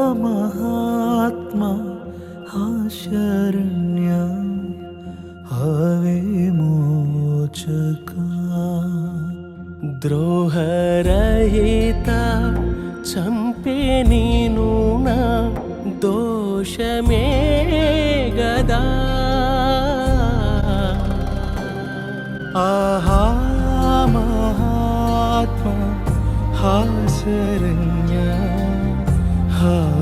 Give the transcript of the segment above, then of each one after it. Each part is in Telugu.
महात्मा हा शरण्य हवे मोचका द्रोहरहिता चंपे नीनु ना दोषमे गदा आहा महात्मा हा शरण्य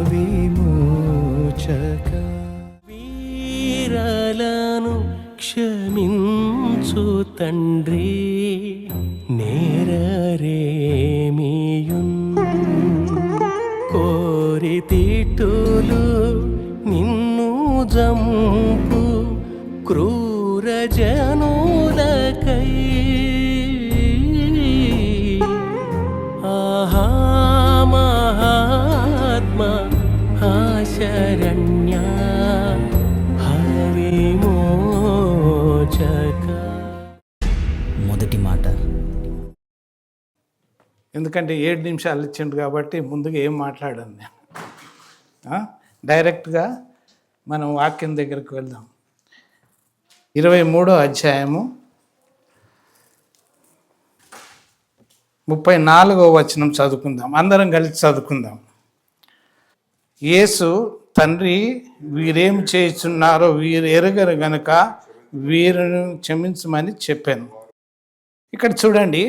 విమోచక వీరలను క్షమించు తండ్రి నేరరేమియున్ కోరి తిట్టులు నిన్ను జంపు క్రూర జనులకై ఆహా మహాత్మా శరణ్య విమోచక. మొదటి మాట. ఎందుకంటే 7 నిమిషాలు ఇచ్చిండు కాబట్టి ముందుగా ఏం మాట్లాడాను నేను. డైరెక్ట్గా మనం వాక్యం దగ్గరికి వెళ్దాం. 23వ అధ్యాయము 34వ వచనం చదువుకుందాం. అందరం కలిసి చదువుకుందాం. యేసు, తండ్రి వీరేం చేస్తున్నారో వీరు ఎరగరు గనుక వీరును క్షమించమని చెప్పాను. ఇక్కడ చూడండి,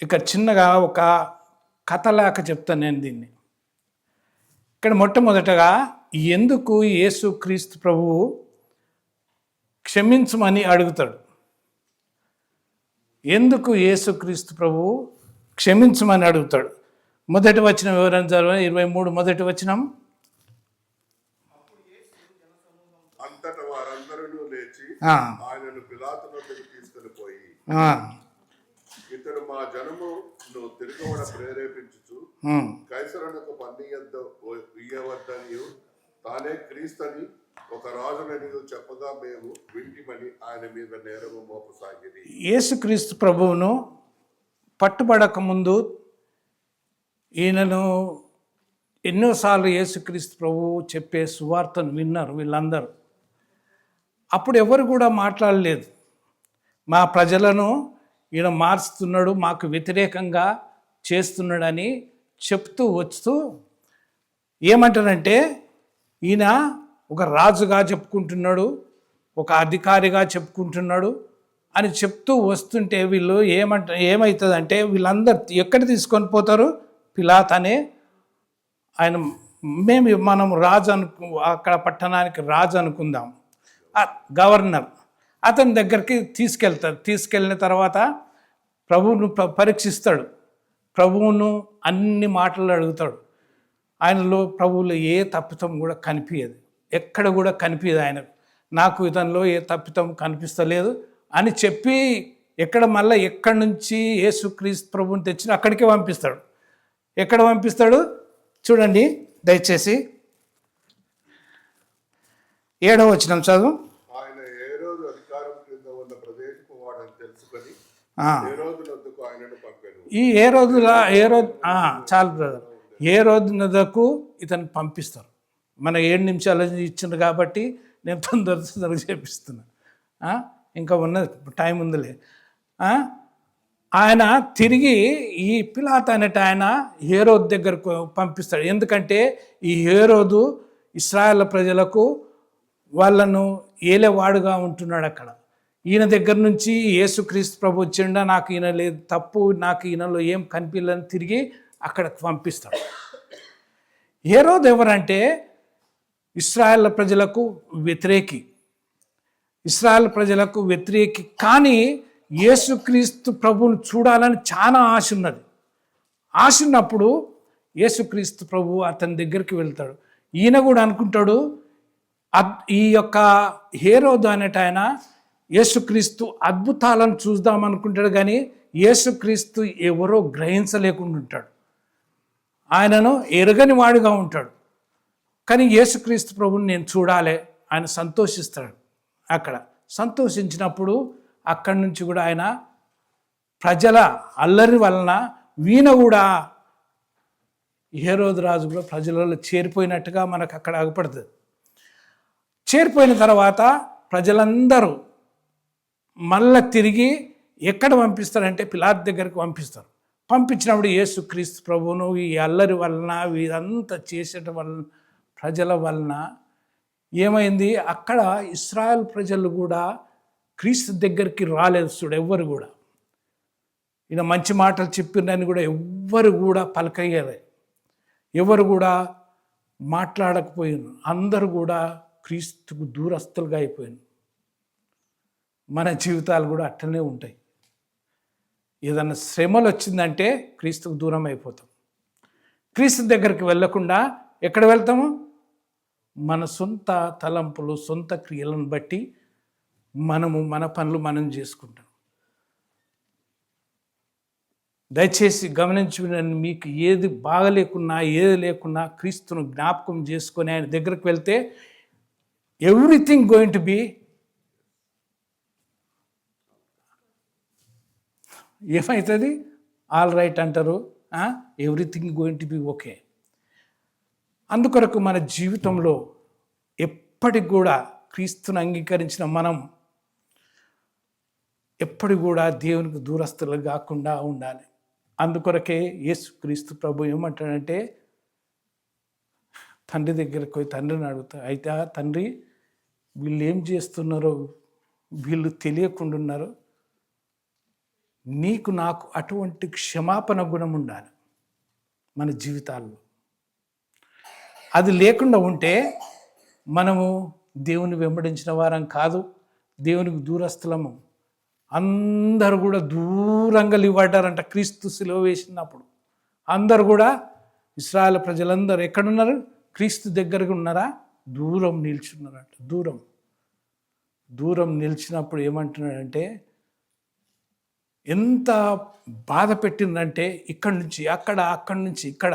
ఇక్కడ చిన్నగా ఒక కథలాగా చెప్తాను నేను దీన్ని. ఇక్కడ మొట్టమొదటగా ఎందుకు యేసు క్రీస్తు ప్రభువు క్షమించమని అడుగుతాడు? ఎందుకు యేసు క్రీస్తు ప్రభువు క్షమించమని అడుగుతాడు? మొదటి వచనం వివరణ చదవండి. 23 మొదటి వచనం. అంతటా వారందరూ లేచి ఆయనను పిలాతు వద్దకు తీసుకొని పోయి, ఇతడు మా జనమును తిరగబడ ప్రేరేపించుచు కైసరునకు ఇయ్యవద్దనియు తానే క్రీస్తని ఒక రాజునని చెప్పగా మేము వింటిమని ఆయన మీద నేరము మోపసాగిరి. యేసుక్రీస్తు ప్రభువును పట్టుబడక ముందు ఈయనను ఎన్నోసార్లు యేసుక్రీస్తు ప్రభువు చెప్పే సువార్తను విన్నారు వీళ్ళందరూ. అప్పుడు ఎవరు కూడా మాట్లాడలేదు. మా ప్రజలను ఈయన మార్చుతున్నాడు, మాకు వ్యతిరేకంగా చేస్తున్నాడని చెప్తూ వస్తూ ఏమంటారంటే, ఈయన ఒక రాజుగా చెప్పుకుంటున్నాడు, ఒక అధికారిగా చెప్పుకుంటున్నాడు అని చెప్తూ వస్తుంటే వీళ్ళు ఏమవుతుందంటే వీళ్ళందరూ ఎక్కడ తీసుకొని పోతారు? పిలాతు అనే ఆయన, మనం రాజు అక్కడ పట్టణానికి రాజు అనుకుందాం, గవర్నర్, అతని దగ్గరికి తీసుకెళ్తాడు. తీసుకెళ్ళిన తర్వాత ప్రభువును పరీక్షిస్తాడు. ప్రభువును అన్ని మాటలు అడుగుతాడు. ఆయనలో ప్రభువులో ఏ తప్పితం కూడా కనిపించదు, ఎక్కడ కూడా కనిపించదు. ఆయనకు నాకు ఇతనిలో ఏ తప్పితం కనిపిస్తలేదు అని చెప్పి మళ్ళీ ఎక్కడి నుంచి యేసుక్రీస్తు ప్రభువుని తెచ్చిన అక్కడికే పంపిస్తాడు. ఎక్కడ పంపిస్తాడు చూడండి దయచేసి. 7వ వచనం చదువు. ఆయన హేరోదు అధికారం క్రింద ఉన్న ప్రదేశపు వాడని తెలుసుకొని హేరోదు వద్దకు ఆయనను పంపాడు. ఈ చాలు బ్రదర్, హేరోదు వద్దకు ఇతను పంపిస్తారు. మన 7 నిమిషాలు ఇచ్చింది కాబట్టి నేను తొందరగా చేపిస్తున్నా. ఇంకా ఉన్న టైం ఉందిలే. ఆయన తిరిగి ఈ పిలాతు అనేట ఆయన హేరోదు దగ్గరకు పంపిస్తాడు. ఎందుకంటే ఈ హేరోదు ఇశ్రాయేల్ ప్రజలకు వాళ్ళను ఏలేవాడుగా ఉంటున్నాడు అక్కడ. ఈయన దగ్గర నుంచి యేసుక్రీస్తు ప్రభు వచ్చిండా, నాకు ఈయన లేదు తప్పు, నాకు ఈయనలో ఏం కనిపించలేని తిరిగి అక్కడికి పంపిస్తాడు. హేరోదు ఎవరంటే ఇశ్రాయేల్ ప్రజలకు వ్యతిరేకి, కానీ యేసుక్రీస్తు ప్రభువును చూడాలని చాలా ఆశ ఉన్నది. ఆశ ఉన్నప్పుడు యేసుక్రీస్తు ప్రభు అతని దగ్గరికి వెళ్తాడు. ఈయన కూడా అనుకుంటాడు, ఈ యొక్క హేరోదు అనేట ఆయన యేసుక్రీస్తు అద్భుతాలను చూద్దామనుకుంటాడు, కానీ యేసుక్రీస్తు ఎవరో గ్రహించలేకుండా ఉంటాడు. ఆయనను ఎరగని వాడుగా ఉంటాడు. కానీ యేసుక్రీస్తు ప్రభువుని నేను చూడాలి, ఆయన సంతోషిస్తాడు. అక్కడ సంతోషించినప్పుడు అక్కడి నుంచి కూడా ఆయన ప్రజల అల్లరి వలన వీణ కూడా హేరోదు రాజు కూడా ప్రజలలో చేరిపోయినట్టుగా మనకు అక్కడ అగపడుతుంది. చేరిపోయిన తర్వాత ప్రజలందరూ మళ్ళా తిరిగి ఎక్కడ పంపిస్తారంటే పిలాతు దగ్గరికి పంపిస్తారు. పంపించినప్పుడు యేసుక్రీస్తు ప్రభువును ఈ అల్లరి వలన వీరంతా చేసేట వలన ప్రజల వలన ఏమైంది, అక్కడ ఇశ్రాయేల్ ప్రజలు కూడా క్రీస్తు దగ్గరికి రాలేదు. చూడు, ఎవ్వరు కూడా ఈయన మంచి మాటలు చెప్పిందని కూడా ఎవ్వరు కూడా పలకయ్యారు, ఎవరు కూడా మాట్లాడకపోయారు. అందరూ కూడా క్రీస్తుకు దూరస్తులుగా అయిపోయారు. మన జీవితాలు కూడా అట్టనే ఉంటాయి. ఏదన్నా శ్రమలు వచ్చిందంటే క్రీస్తుకు దూరం అయిపోతాం. క్రీస్తు దగ్గరికి వెళ్ళకుండా ఎక్కడ వెళ్తాము? మన సొంత తలంపులు, సొంత క్రియలను బట్టి మన పనులు మనం చేసుకుంటాం. దయచేసి గమనించి, మీకు ఏది బాగలేకున్నా ఏది లేకున్నా క్రీస్తును జ్ఞాపకం చేసుకొని ఆయన దగ్గరికి వెళ్తే ఎవ్రీథింగ్ గోయింగ్ టు బీ ఏమవుతుంది? ఆల్ రైట్ అంటారు, everything going to be okay. అందుకొరకు మన జీవితంలో ఎప్పటికి కూడా క్రీస్తును అంగీకరించిన మనం ఎప్పటికి కూడా దేవునికి దూరస్తులు కాకుండా ఉండాలి. అందుకొరకే యేసుక్రీస్తు ప్రభు ఏమంటాడంటే, తండ్రి దగ్గరికి పోయి తండ్రిని అడుగుతా, అయితే తండ్రి వీళ్ళు ఏం చేస్తున్నారో వీళ్ళు తెలియకుండా ఉన్నారు, నీకు నాకు అటువంటి క్షమాపణ గుణం ఉండాలి మన జీవితాల్లో. అది లేకుండా ఉంటే మనము దేవుని వెంబడించిన వారం కాదు, దేవునికి దూరస్తులము. అందరూ కూడా దూరంగా లివ్వడ్డారంట క్రీస్తు సిలువ వేసినప్పుడు. అందరూ కూడా ఇశ్రాయేల్ ప్రజలందరూ ఎక్కడున్నారు? క్రీస్తు దగ్గరగా ఉన్నారా? దూరం నిల్చున్నారంట. దూరం నిలిచినప్పుడు ఏమంటున్నాడంటే, ఎంత బాధ పెట్టిందంటే, ఇక్కడి నుంచి అక్కడ, అక్కడి నుంచి ఇక్కడ,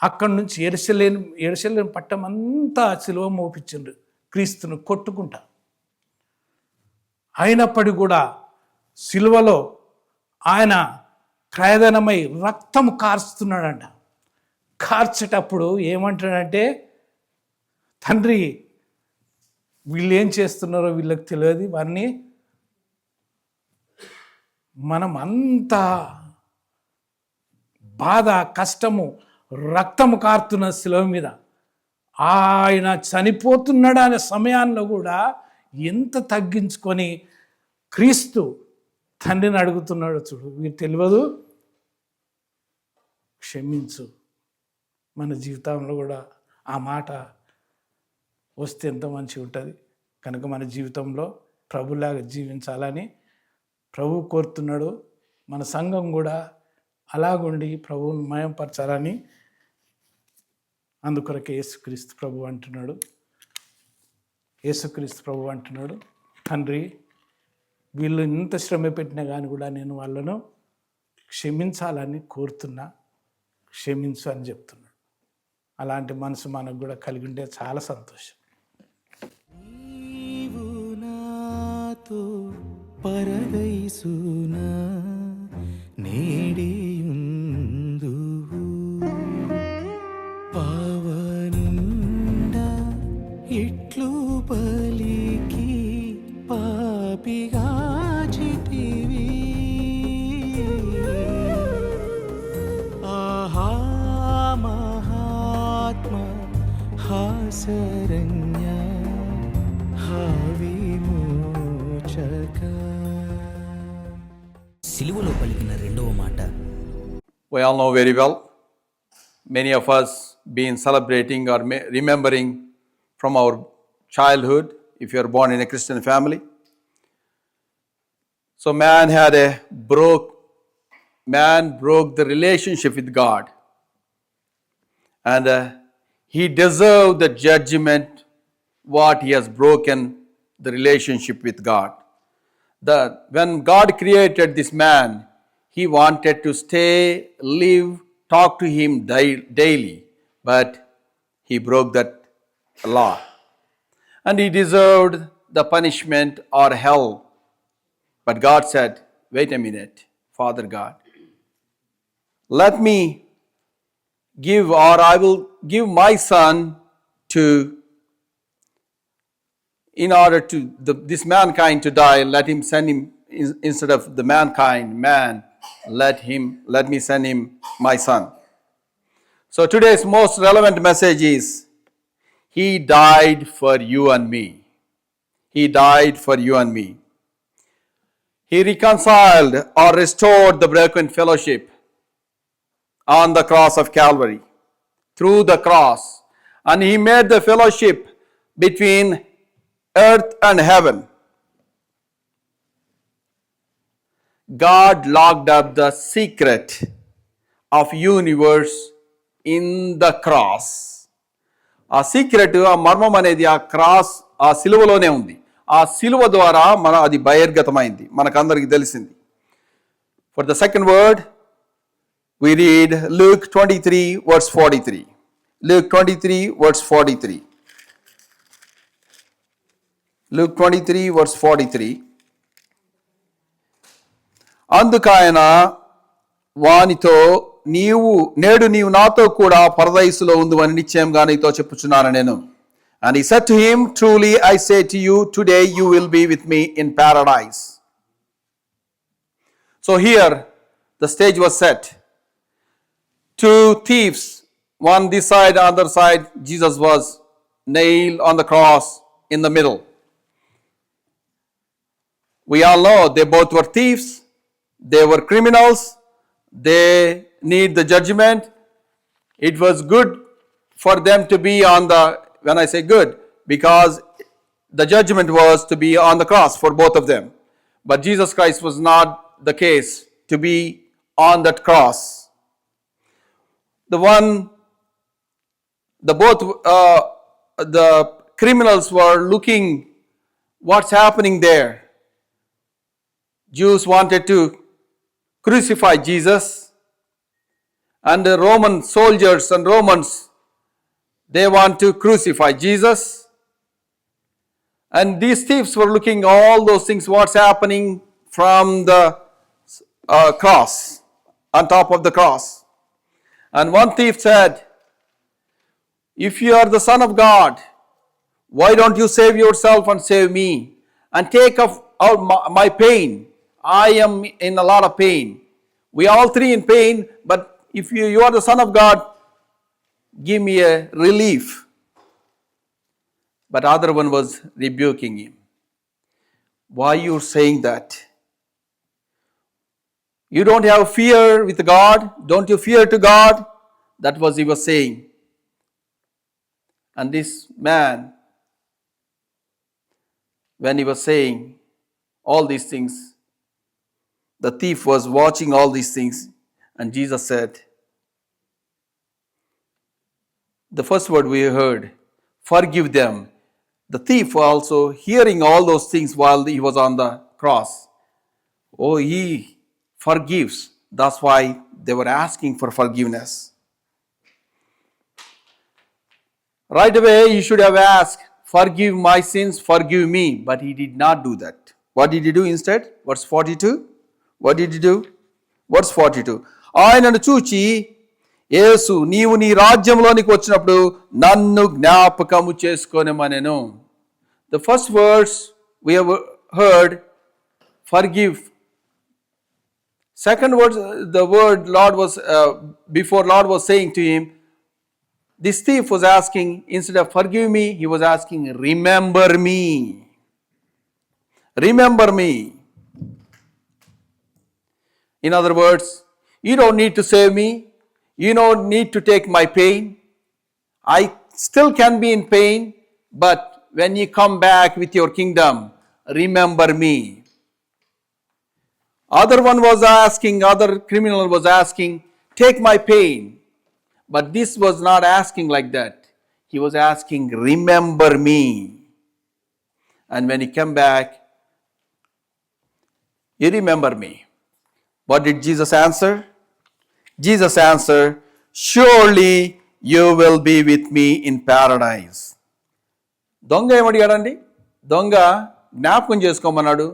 అక్కడి నుంచి ఎరుసలేం పట్టం అంతా సిలువ మోపించిండ్రు క్రీస్తును కొట్టుకుంటా. అయినప్పటికీ కూడా సిలువలో ఆయన క్రయధనమై రక్తం కార్చుతున్నాడంట. కార్చేటప్పుడు ఏమంటాడంటే, తండ్రి వీళ్ళు ఏం చేస్తున్నారో వీళ్ళకి తెలియదు, వారిని మనం అంత బాధ, కష్టము, రక్తము కారుతున్న శిలువ మీద ఆయన చనిపోతున్నాడు అనే సమయాల్లో కూడా ఎంత తగ్గించుకొని క్రీస్తు తండ్రిని అడుగుతున్నాడు. చూడు, వీరు తెలియదు, క్షమించు. మన జీవితంలో కూడా ఆ మాట వస్తే ఎంత మంచిగా ఉంటుంది. కనుక మన జీవితంలో ప్రభులాగా జీవించాలని ప్రభు కోరుతున్నాడు. మన సంఘం కూడా అలాగుండి ప్రభువుని మయంపరచాలని అందుకొరకే యేసుక్రీస్తు ప్రభు అంటున్నాడు, తండ్రి వీళ్ళు ఇంత శ్రమ పెట్టినా కానీ కూడా నేను వాళ్ళను క్షమించాలని కోరుతున్నా, క్షమించు అని చెప్తున్నాడు. అలాంటి మనసు మనకు కూడా కలిగి ఉంటే చాలా సంతోషం. నీవు నాతో పరదైసునా నేడియుందువు పావనుండా ఇట్లు పలికి పాపిగా చితివి ఆహా మహాత్మ హాసరణ్య హావిమోచక. సిలువలో పలికిన రెండవ మాట. We all know very well, many of us been celebrating or remembering from our childhood, if you are born in a Christian family. So man broke the relationship with God, and he deserved the judgment what he has broken the relationship with God. When God created this man, he wanted to stay, live, talk to him daily, but he broke that law. And he deserved the punishment or hell. But God said, wait a minute, Father God, let me I will give my son to, in order to this mankind to die, let him send him, instead of the mankind, let me send him my son. So today's most relevant message is, he died for you and me. He died for you and me. He reconciled or restored the broken fellowship on the cross of Calvary, through the cross. And he made the fellowship between earth and heaven. God locked up the secret of universe in the cross. ఆ సీక్రెట్, ఆ మర్మం అనేది ఆ క్రాస్, ఆ సిలువలోనే ఉంది. ఆ సిలువ ద్వారా అది బహిర్గతమైంది, మనకందరికి తెలిసింది. For the second word, we read Luke 23 verse 43. Luke 23 verse 43. Luke 23 verse 43. అందుకాయన వానితో, నేడు నీవు నాతో కూడా పరదైసులో ఉందువని నిశ్చయంగా నీతో చెప్పుచున్నాను నేను. And he said to him, truly I say to you, today you will be with me in paradise. So here the stage was set. Two thieves, one this side, other side. Jesus was nailed on the cross in the middle. We all know they both were thieves. They were criminals. They need the judgment. It was good for them to be on the, when I say good, because the judgment was to be on the cross for both of them. But Jesus Christ was not the case to be on that cross. The criminals were looking what's happening there. Jews wanted to crucify Jesus, and the Roman soldiers and Romans, they want to crucify Jesus. And these thieves were looking all those things, what's happening from the cross, on top of the cross. And one thief said, if you are the Son of God, why don't you save yourself and save me, and take out my pain? I am in a lot of pain. We are all three in pain, but if you are the Son of God, give me a relief. But other one was rebuking him. Why you saying that? You don't have fear with God? Don't you fear to God? That was he was saying. And this man, when he was saying all these things, the thief was watching all these things, and Jesus said, the first word we heard, forgive them. The thief also hearing all those things while he was on the cross. Oh, he forgives. That's why they were asking for forgiveness. Right away, you should have asked, forgive my sins, forgive me. But he did not do that. What did he do instead? Verse 42. What did he do? Verse 42. ఆయనను చూచి, యేసు, నీవు నీ రాజ్యంలోనికి వచ్చినప్పుడు నన్ను జ్ఞాపకము చేసుకొనెమనెను. The first words we have heard, forgive. Second words, the word Lord was, before Lord was saying to him, this thief was asking, instead of forgive me, he was asking, remember me. Remember me. In other words, you don't need to save me. You don't need to take my pain. I still can be in pain, but when you come back with your kingdom, remember me. Other one was asking, other criminal was asking, take my pain. But this was not asking like that. He was asking, remember me. And when he came back, you remember me. What did Jesus answer? Jesus answered, surely you will be with me in paradise. దొంగ ఏమడిగాడండి? దొంగ జ్ఞాపకం చేసుకోమన్నాడు.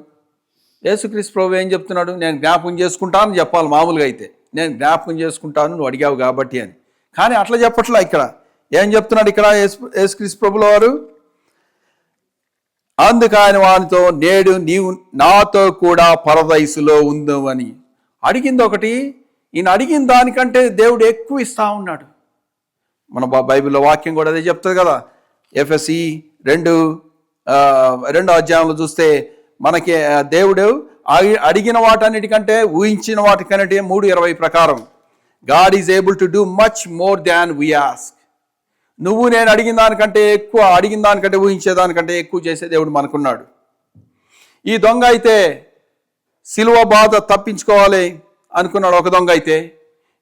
యేసుక్రీస్తు ప్రభువు ఏం చెప్తున్నాడు? నేను జ్ఞాపకం చేసుకుంటాను చెప్పాలి మామూలుగా అయితే. నేను జ్ఞాపకం చేసుకుంటాను, నువ్వు అడిగావు కాబట్టి అని. కానీ అట్లా చెప్పట్లా. ఇక్కడ ఏం చెప్తున్నాడు ఇక్కడ యేసుక్రీస్తు ప్రభుల వారు? అందుకు ఆయన వానితో, నేడు నీవు నాతో కూడా పరదైసులో ఉందవని. అడిగింది ఒకటి, ఈయన అడిగిన దానికంటే దేవుడు ఎక్కువ ఇస్తా ఉన్నాడు. మన బైబిల్లో వాక్యం కూడా అదే చెప్తుంది కదా. ఎఫ్ఎస్సి 2 అధ్యాయంలో చూస్తే మనకి దేవుడు అడిగిన వాటన్నిటికంటే ఊహించిన వాటికంటే 3:20 ప్రకారం God is able to do much more than we ask. నువ్వు నేను అడిగిన దానికంటే ఎక్కువ, అడిగిన దానికంటే ఊహించేదానికంటే ఎక్కువ చేసే దేవుడు మనకున్నాడు. ఈ దొంగ అయితే సిలువ బాధ తప్పించుకోవాలి అనుకున్నాడు ఒక దొంగ అయితే.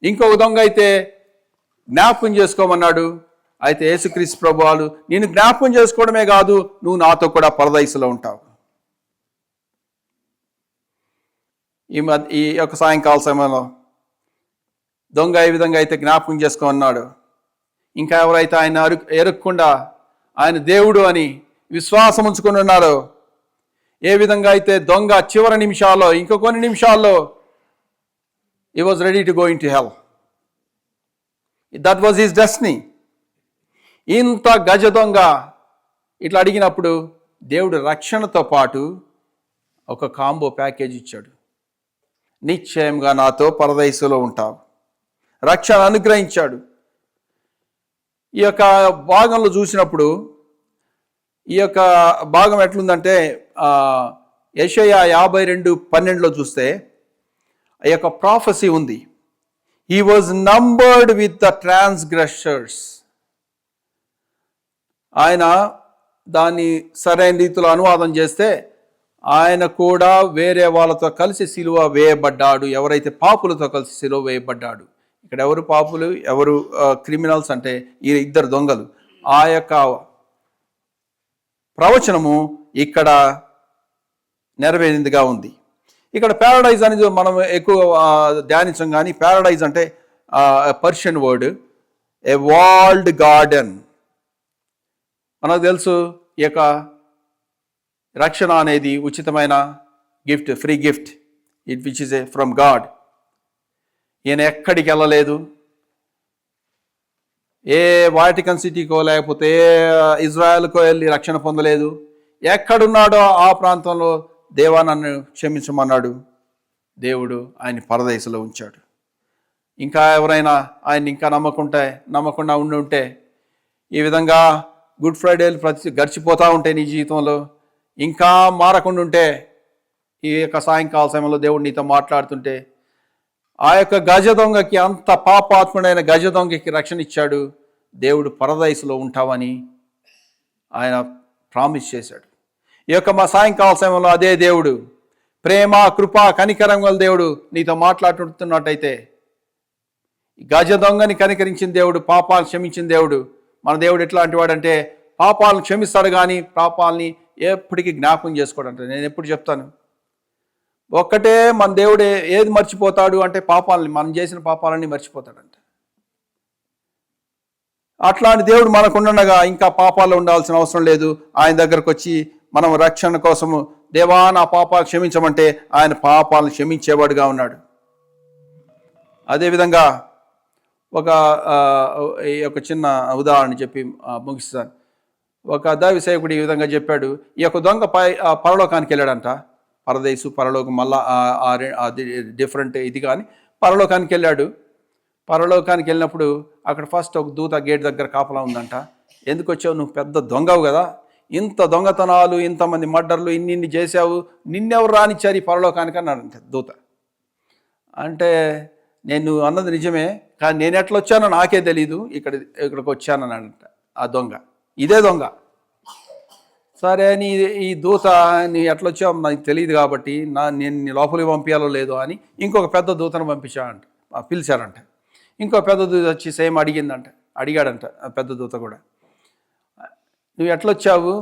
ఇంకొక దొంగ అయితే జ్ఞాపకం చేసుకోమన్నాడు. అయితే యేసుక్రీస్తు ప్రభువాలు నేను జ్ఞాపకం చేసుకోవడమే కాదు, నువ్వు నాతో కూడా పరదైసులో ఉంటావు. ఈ యొక్క సాయంకాల సమయంలో దొంగ ఏ విధంగా అయితే జ్ఞాపకం చేసుకోమన్నాడు, ఇంకా ఎవరైతే ఆయన ఎరగకుండా ఆయన దేవుడు అని విశ్వాసం ఉంచుకొని ఉన్నారో, ఏ విధంగా అయితే దొంగ చివరి నిమిషాల్లో, ఇంకో కొన్ని నిమిషాల్లో he was ready to go into hell. That was his destiny. ఇంత గజ దొంగ ఇట్లా అడిగినప్పుడు దేవుడు రక్షణతో పాటు ఒక కాంబో ప్యాకేజ్ ఇచ్చాడు. నిశ్చయంగా నాతో పరదైసులో ఉంటావు, రక్షణ అనుగ్రహించాడు. ఈ యొక్క భాగంలో చూసినప్పుడు ఈ యొక్క భాగం ఎట్లుందంటే యెషయా 52:12 చూస్తే ఈ యొక్క ప్రాఫెసీ ఉంది. He was numbered with the transgressors. ఆయన దాన్ని సరైన రీతిలో అనువాదం చేస్తే ఆయన కూడా వేరే వాళ్ళతో కలిసి సిలువ వేయబడ్డాడు. ఎవరైతే పాపులతో కలిసి సిలువ వేయబడ్డాడు. ఇక్కడ ఎవరు పాపులు, ఎవరు క్రిమినల్స్ అంటే ఈ ఇద్దరు దొంగలు. ఆ యొక్క ప్రవచనము ఇక్కడ నెరవేరిందిగా ఉంది. ఇక్కడ ప్యారడైజ్ అనేది మనం ఎక్కువ ధ్యానించం, కానీ ప్యారడైజ్ అంటే Persian word, a walled garden. మనకు తెలుసు ఈ యొక్క రక్షణ అనేది ఉచితమైన gift, free gift, it which is a from God. ఈయన ఎక్కడికి వెళ్ళలేదు, ఏ వాటికన్ సిటీకో లేకపోతే ఏ ఇజ్రాయెల్కో వెళ్ళి రక్షణ పొందలేదు. ఎక్కడున్నాడో ఆ ప్రాంతంలో దేవా నన్ను క్షమించమన్నాడు. దేవుడు ఆయన పరదేశంలో ఉంచాడు. ఇంకా ఎవరైనా ఆయన ఇంకా నమ్మకుండా ఉండి ఉంటే, ఈ విధంగా గుడ్ ఫ్రైడేలు గడిచిపోతూ ఉంటే నీ జీవితంలో ఇంకా మారకుండా ఉంటే, ఈ యొక్క సాయంకాల సమయంలో దేవుడు నీతో మాట్లాడుతుంటే, ఆ యొక్క గజ దొంగకి, అంత పాపాత్ముడైన గజ దొంగకి రక్షణ ఇచ్చాడు. దేవుడు పరదైసులో ఉంటావని ఆయన ప్రామిస్ చేశాడు. ఈ యొక్క మా సాయంకాల సమయంలో అదే దేవుడు, ప్రేమ, కృప, కనికరం గల దేవుడు నీతో మాట్లాడుతున్నట్టయితే, గజ దొంగని కనికరించిన దేవుడు, పాపాలను క్షమించిన దేవుడు. మన దేవుడు ఎట్లాంటి వాడంటే పాపాలను క్షమిస్తాడు కానీ పాపాలని ఎప్పటికీ జ్ఞాపకం చేసుకోడంట. నేను ఎప్పుడు చెప్తాను, ఒక్కటే మన దేవుడు ఏది మర్చిపోతాడు అంటే పాపాలని, మనం చేసిన పాపాలన్నీ మర్చిపోతాడంట. అట్లాంటి దేవుడు మనకుండగా ఇంకా పాపాల్లో ఉండాల్సిన అవసరం లేదు. ఆయన దగ్గరకు వచ్చి మనం రక్షణ కోసము దేవా నా పాపాలు క్షమించమంటే ఆయన పాపాలను క్షమించేవాడుగా ఉన్నాడు. అదేవిధంగా ఒక చిన్న ఉదాహరణ చెప్పి ముగిస్తాను. ఒక దైవ సేవకుడు ఈ విధంగా చెప్పాడు. ఈ యొక్క దొంగ పరలోకానికి వెళ్ళాడంట. పరలోకం మళ్ళా అది డిఫరెంట్ ఇది, కానీ పరలోకానికి వెళ్ళాడు. పరలోకానికి వెళ్ళినప్పుడు అక్కడ ఫస్ట్ ఒక దూత గేట్ దగ్గర కాపలా ఉందంట. ఎందుకు వచ్చావు, నువ్వు పెద్ద దొంగవు కదా, ఇంత దొంగతనాలు, ఇంతమంది మర్డర్లు, ఇన్ని చేసావు, నిన్నెవరు రానిచ్చారు ఈ పరలోకానికి అన్నాడంట దూత. అంటే నేను అన్నది నిజమే, కానీ నేను ఎట్లా వచ్చానో నాకే తెలీదు, ఇక్కడికి వచ్చానన్నాడంట ఆ దొంగ. ఇదే దొంగ. సరే నీ ఈ దూత నీ ఎట్లా వచ్చావు నాకు తెలియదు కాబట్టి నేను నీ లోపలికి పంపించాలో లేదో అని ఇంకొక పెద్ద దూతను పిలిచారంట. ఇంకో పెద్ద దూత వచ్చి సేమ్ అడిగాడంట పెద్ద దూత కూడా, నువ్వు ఎట్లొచ్చావు,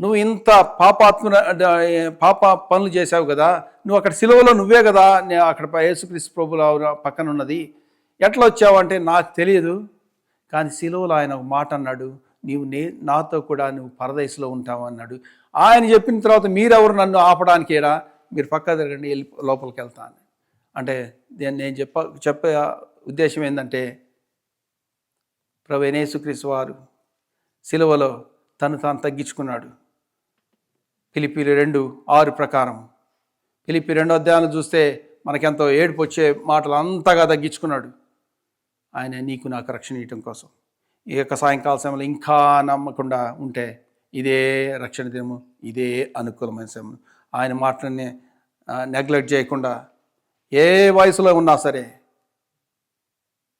నువ్వు ఇంత పాప పనులు చేసావు కదా, నువ్వు అక్కడ సిలువలో నువ్వే కదా అక్కడ యేసుక్రీస్తు ప్రభువు పక్కన ఉన్నది, ఎట్లా వచ్చావు అంటే నాకు తెలియదు, కానీ సిలువలో ఆయన ఒక మాట అన్నాడు, నీవు నాతో కూడా నువ్వు పరదేశంలో ఉంటావు అన్నాడు. ఆయన చెప్పిన తర్వాత మీరెవరు నన్ను ఆపడానికి ఏడా, మీరు పక్క తిరగండి, వెళ్ళి లోపలికి వెళ్తాను అంటే నేను చెప్పే ఉద్దేశం ఏంటంటే, ప్రభు యేసుక్రీస్తు వారు సిలువలో తను తాను తగ్గించుకున్నాడు. ఫిలిప్పీ 2:6 ప్రకారం, ఫిలిప్పీ 2 అధ్యాయాలు చూస్తే మనకెంతో ఏడుపు వచ్చే మాటలు అంతగా తగ్గించుకున్నాడు. ఆయన నీకు నాకు రక్షణ ఇవ్వటం కోసం. ఈ యొక్క సాయంకాల సమయంలో ఇంకా నమ్మకుండా ఉంటే ఇదే రక్షణ దినము, ఇదే అనుకూలమైన సమయం. ఆయన మాటలని నెగ్లెక్ట్ చేయకుండా ఏ వయసులో ఉన్నా సరే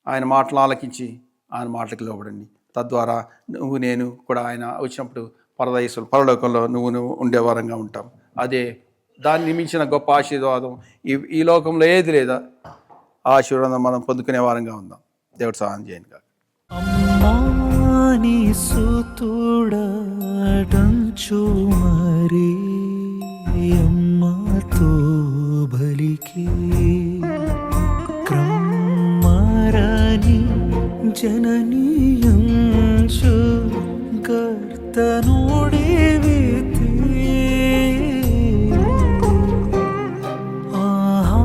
ఆయన మాటలు ఆలకించి ఆయన మాటలకు లోబడండి. తద్వారా నువ్వు నేను కూడా ఆయన వచ్చినప్పుడు పరలోకంలో నువ్వు ఉండేవారంగా ఉంటాం. అదే దాన్ని మించిన గొప్ప ఆశీర్వాదం ఈ లోకంలో ఏది లేదా. ఆశీర్వాదం మనం పొందుకునే వారంగా ఉందాం. దేవుడు సహాయం చేయండి కాక. అమ్మాని సుతుడంచు మరి అమ్మతో బలికి క్రమ్మరని జననీయంచు కర్తనుడివితి ఆహా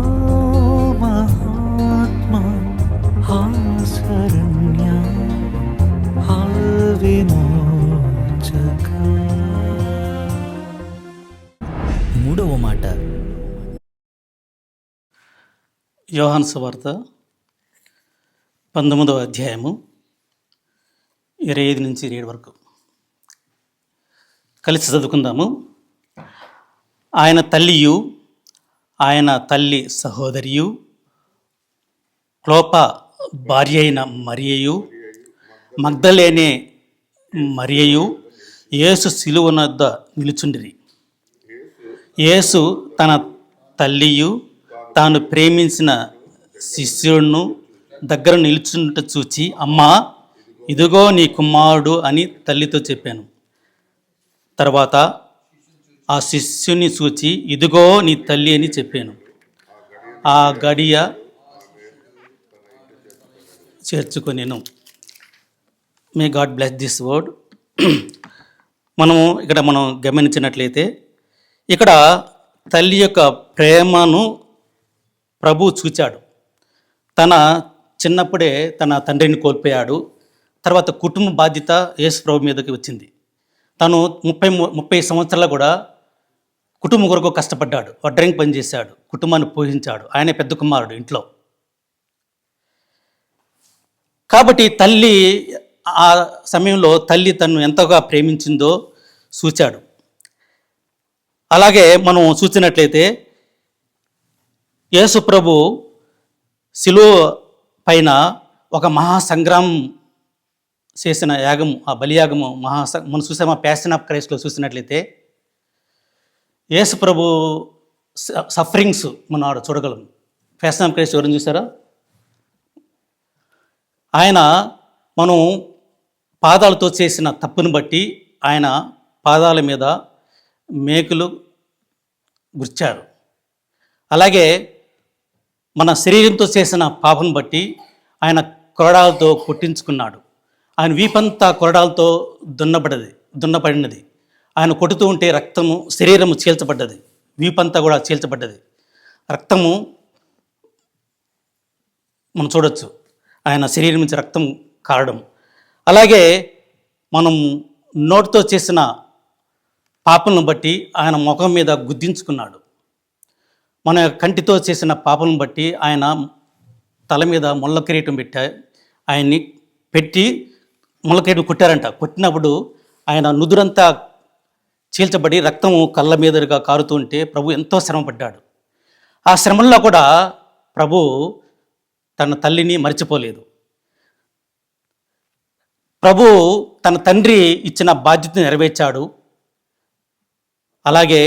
మహాత్మా శరణ్య విమోచక. మూడవ మాట. యోహాను సువార్త 19వ అధ్యాయము 25 నుంచి 27 వరకు కలిసి చదువుకుందాము. ఆయన తల్లియు ఆయన తల్లి సహోదరియు క్లోప భార్య అయిన మరియయు మగ్దలేనే మరియయు యేసు శిలువనొద్ద నిలుచుండిరి. యేసు తన తల్లియు తాను ప్రేమించిన శిష్యుడును దగ్గర నిలుచుంట చూచి, అమ్మా, ఇదిగో నీ కుమారుడు అని తల్లితో చెప్పాను. తర్వాత ఆ శిష్యుని చూచి, ఇదిగో నీ తల్లి అని చెప్పాను. ఆ గడియ చేర్చుకొనేను. May God bless this word. మనం గమనించినట్లయితే ఇక్కడ తల్లి యొక్క ప్రేమను ప్రభు చూచాడు. తన చిన్నప్పుడే తన తండ్రిని కోల్పోయాడు. తర్వాత కుటుంబ బాధ్యత యేసు ప్రభు మీదకి వచ్చింది. తను 30 సంవత్సరాలు కూడా కుటుంబం కొరకు కష్టపడ్డాడు, వడ్రంగి పని చేశాడు, కుటుంబాన్ని పోషించాడు. ఆయనే పెద్ద కుమారుడు ఇంట్లో. కాబట్టి తల్లి ఆ సమయంలో తల్లి తను ఎంతగా ప్రేమించిందో చూచాడు. అలాగే మనం చూసినట్లయితే యేసు ప్రభు శిలువ పైన ఒక మహాసంగ్రామం చేసిన యాగము, ఆ బలియాగము మనం చూసామా ప్యాషన్ ఆఫ్ క్రైస్ట్లో చూసినట్లయితే యేసు ప్రభు సఫరింగ్స్ మనం ఆడ చూడగలం. ప్యాషన్ ఆఫ్ క్రైస్ట్ ఎవరైనా చూసారా? ఆయన మనం పాదాలతో చేసిన తప్పును బట్టి ఆయన పాదాల మీద మేకులు గుర్చారు. అలాగే మన శరీరంతో చేసిన పాపం బట్టి ఆయన కొరడాలతో కొట్టించుకున్నాడు. ఆయన వీపంతా కొరడాలతో దున్నపడినది. ఆయన కొట్టుతూ ఉంటే రక్తము శరీరము చీల్చబడ్డది, వీపంతా కూడా చీల్చబడ్డది. రక్తము మనం చూడొచ్చు, ఆయన శరీరం నుంచి రక్తం కారడం. అలాగే మనం నోటితో చేసిన పాపలను బట్టి ఆయన ముఖం మీద గుద్దించుకున్నాడు. మన కంటితో చేసిన పాపలను బట్టి ఆయన తల మీద ముళ్ళ కిరీటం ఆయన్ని పెట్టి ముళ్ళ కిరీటం కొట్టారంట. కొట్టినప్పుడు ఆయన నుదురంతా చీల్చబడి రక్తము కళ్ళ మీదుగా కారుతూ ఉంటే ప్రభు ఎంతో శ్రమపడ్డాడు. ఆ శ్రమల్లో కూడా ప్రభు తన తల్లిని మర్చిపోలేదు. ప్రభు తన తండ్రి ఇచ్చిన బాధ్యతను నెరవేర్చాడు. అలాగే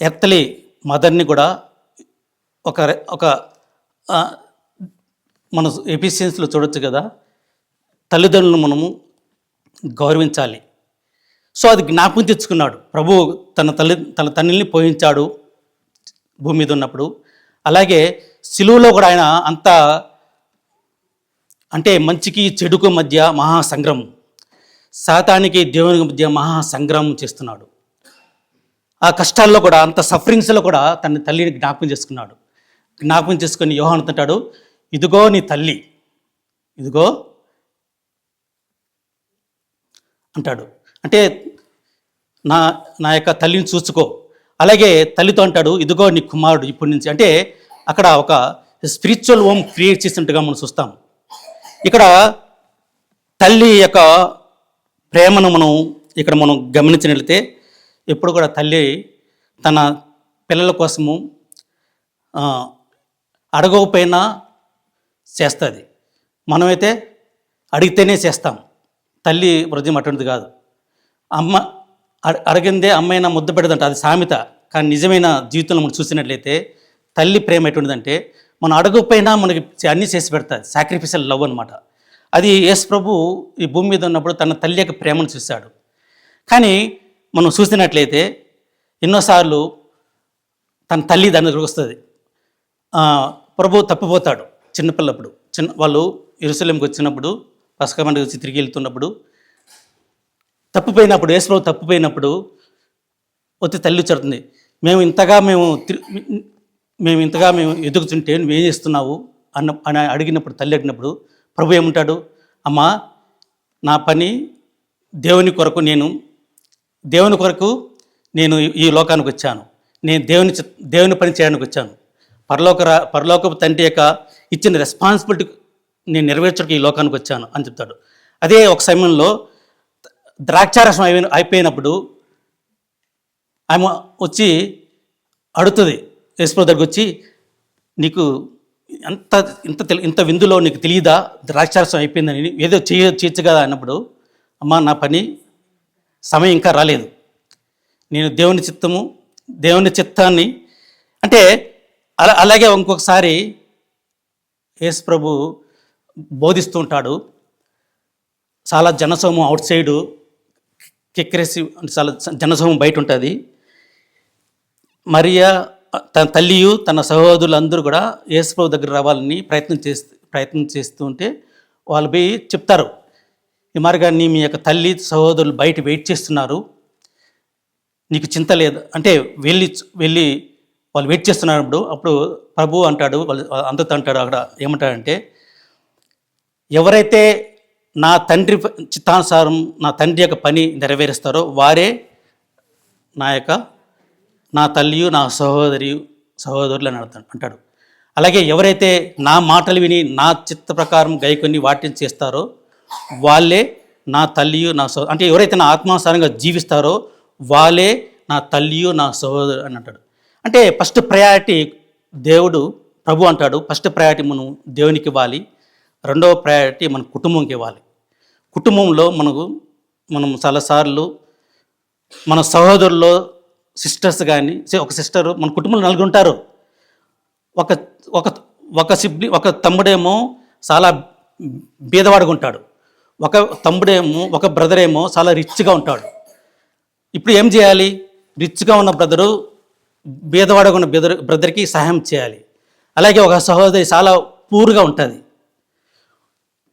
ఎర్తలి మదర్ని కూడా ఒక మన ఎఫిషియన్స్లో చూడొచ్చు కదా, తల్లిదండ్రులను మనము గౌరవించాలి. సో అది జ్ఞాపకం తెచ్చుకున్నాడు ప్రభు. తన తండ్రిని పోయించాడు భూమి మీద ఉన్నప్పుడు. అలాగే సిలువలో కూడా ఆయన అంత అంటే మంచికి చెడుకు మధ్య మహాసంగ్రామం, శాతానికి దేవునికి మధ్య మహాసంగ్రామం చేస్తున్నాడు. ఆ కష్టాల్లో కూడా, అంత సఫరింగ్స్లో కూడా తన తల్లిని జ్ఞాపకం చేసుకున్నాడు. జ్ఞాపకం చేసుకొని యోహాను అంటాడు, ఇదిగో నీ తల్లి, ఇదిగో అంటాడు. అంటే నా నా యొక్క తల్లిని చూసుకో. అలాగే తల్లితో అంటాడు, ఇదిగో నీ కుమారుడు ఇప్పటి నుంచి. అంటే అక్కడ ఒక స్పిరిచువల్ హోమ్ క్రియేట్ చేసినట్టుగా మనం చూస్తాం. ఇక్కడ తల్లి యొక్క ప్రేమను మనం గమనించినట్లయితే ఎప్పుడు కూడా తల్లి తన పిల్లల కోసము అడగకపోయినా చేస్తుంది. మనమైతే అడిగితేనే చేస్తాం. తల్లి హృదయం అటువంటిది కాదు. అమ్మ అడిగిందే అమ్మైనా ముద్ద పెడదంట, అది సామెత. కానీ నిజమైన జీవితంలో మనం చూసినట్లయితే తల్లి ప్రేమ ఎటువంటిదంటే మనం అడగకపోయినా మనకి అన్నీ చేసి పెడతాది. సాక్రిఫిషియల్ లవ్ అనమాట. అది యేసు ప్రభు ఈ భూమి మీద ఉన్నప్పుడు తన తల్లి యొక్క ప్రేమను చూశాడు. కానీ మనం చూసినట్లయితే ఎన్నోసార్లు తన తల్లి దాని దగ్గరకు వస్తుంది. ప్రభు తప్పిపోతాడు చిన్నపిల్లప్పుడు. వాళ్ళు యెరూషలేముకి వచ్చినప్పుడు, పస్కా పండుగ వచ్చి తిరిగి వెళ్తున్నప్పుడు తప్పిపోయినప్పుడు, యేసు ప్రభు తప్పిపోయినప్పుడు వచ్చి తల్లి చెడుతుంది, మేము ఇంతగా ఎదుగుతుంటే నువ్వేం చేస్తున్నావు అని అడిగినప్పుడు, తల్లి అడిగినప్పుడు ప్రభు ఏమంటాడు, అమ్మా నా పని దేవుని కొరకు నేను ఈ లోకానికి వచ్చాను. నేను దేవుని పని చేయడానికి వచ్చాను. పరలోకపు తండ్రి యొక్క ఇచ్చిన రెస్పాన్సిబిలిటీ నేను నెరవేర్చడానికి ఈ లోకానికి వచ్చాను అని చెప్తాడు. అదే ఒక సమయంలో ద్రాక్షారసం అయిపోయినప్పుడు ఆమె వచ్చి అడుగుతుంది యేసుప్రభు దగ్గరికి వచ్చి, నీకు ఇంత విందులో నీకు తెలియదా ద్రాక్షారసం అయిపోయిందని, ఏదో చేయొచ్చు కదా అన్నప్పుడు, అమ్మ నా పని సమయం ఇంకా రాలేదు, నేను దేవుని చిత్తాన్ని అంటే అలాగే ఇంకొకసారి యేసు ప్రభు బోధిస్తూ ఉంటాడు. చాలా జనసమూహం అవుట్ సైడు కిక్కిరేసి, చాలా జనసమూహం బయట ఉంటుంది. మరియా తన తల్లియు తన సహోదరులందరూ కూడా యేసు ప్రభు దగ్గర రావాలని ప్రయత్నం చేస్తూ ఉంటే వాళ్ళు పోయి చెప్తారు, ఈ మార్గాన్ని మీ యొక్క తల్లి సహోదరులు బయట వెయిట్ చేస్తున్నారు, నీకు చింత లేదు అంటే వెళ్ళి వాళ్ళు వెయిట్ చేస్తున్నప్పుడు అప్పుడు ప్రభు అంటాడు, వాళ్ళు అందరితో అంటాడు, అక్కడ ఏమంటాడంటే, ఎవరైతే నా తండ్రి చిత్తానుసారం నా తండ్రి యొక్క పని నెరవేరుస్తారో వారే నా తల్లియు నా సహోదరులు అని అంటాడు. అలాగే ఎవరైతే నా మాటలు విని నా చిత్త ప్రకారం గైకొని వాటిని చేస్తారో వాళ్ళే నా తల్లియు అంటే ఎవరైతే నా ఆత్మానుసారంగా జీవిస్తారో వాళ్ళే నా తల్లియు నా సహోదరు అని అంటాడు. అంటే ఫస్ట్ ప్రయారిటీ ప్రభు అంటాడు, ఫస్ట్ ప్రయారిటీ మనం దేవునికి ఇవ్వాలి, రెండవ ప్రయారిటీ మన కుటుంబంకి ఇవ్వాలి. కుటుంబంలో మనం చాలాసార్లు మన సహోదరుల్లో సిస్టర్స్ కానీ, ఒక సిస్టరు మన కుటుంబంలో నలుగురు ఉంటారు. ఒక తమ్ముడేమో చాలా బీదవాడుగా ఉంటాడు, ఒక బ్రదర్ ఏమో చాలా రిచ్గా ఉంటాడు. ఇప్పుడు ఏం చేయాలి? రిచ్గా ఉన్న బ్రదరు బీదవాడుగా ఉన్న బ్రదర్కి సహాయం చేయాలి. అలాగే ఒక సహోదరి చాలా పూర్గా ఉంటుంది,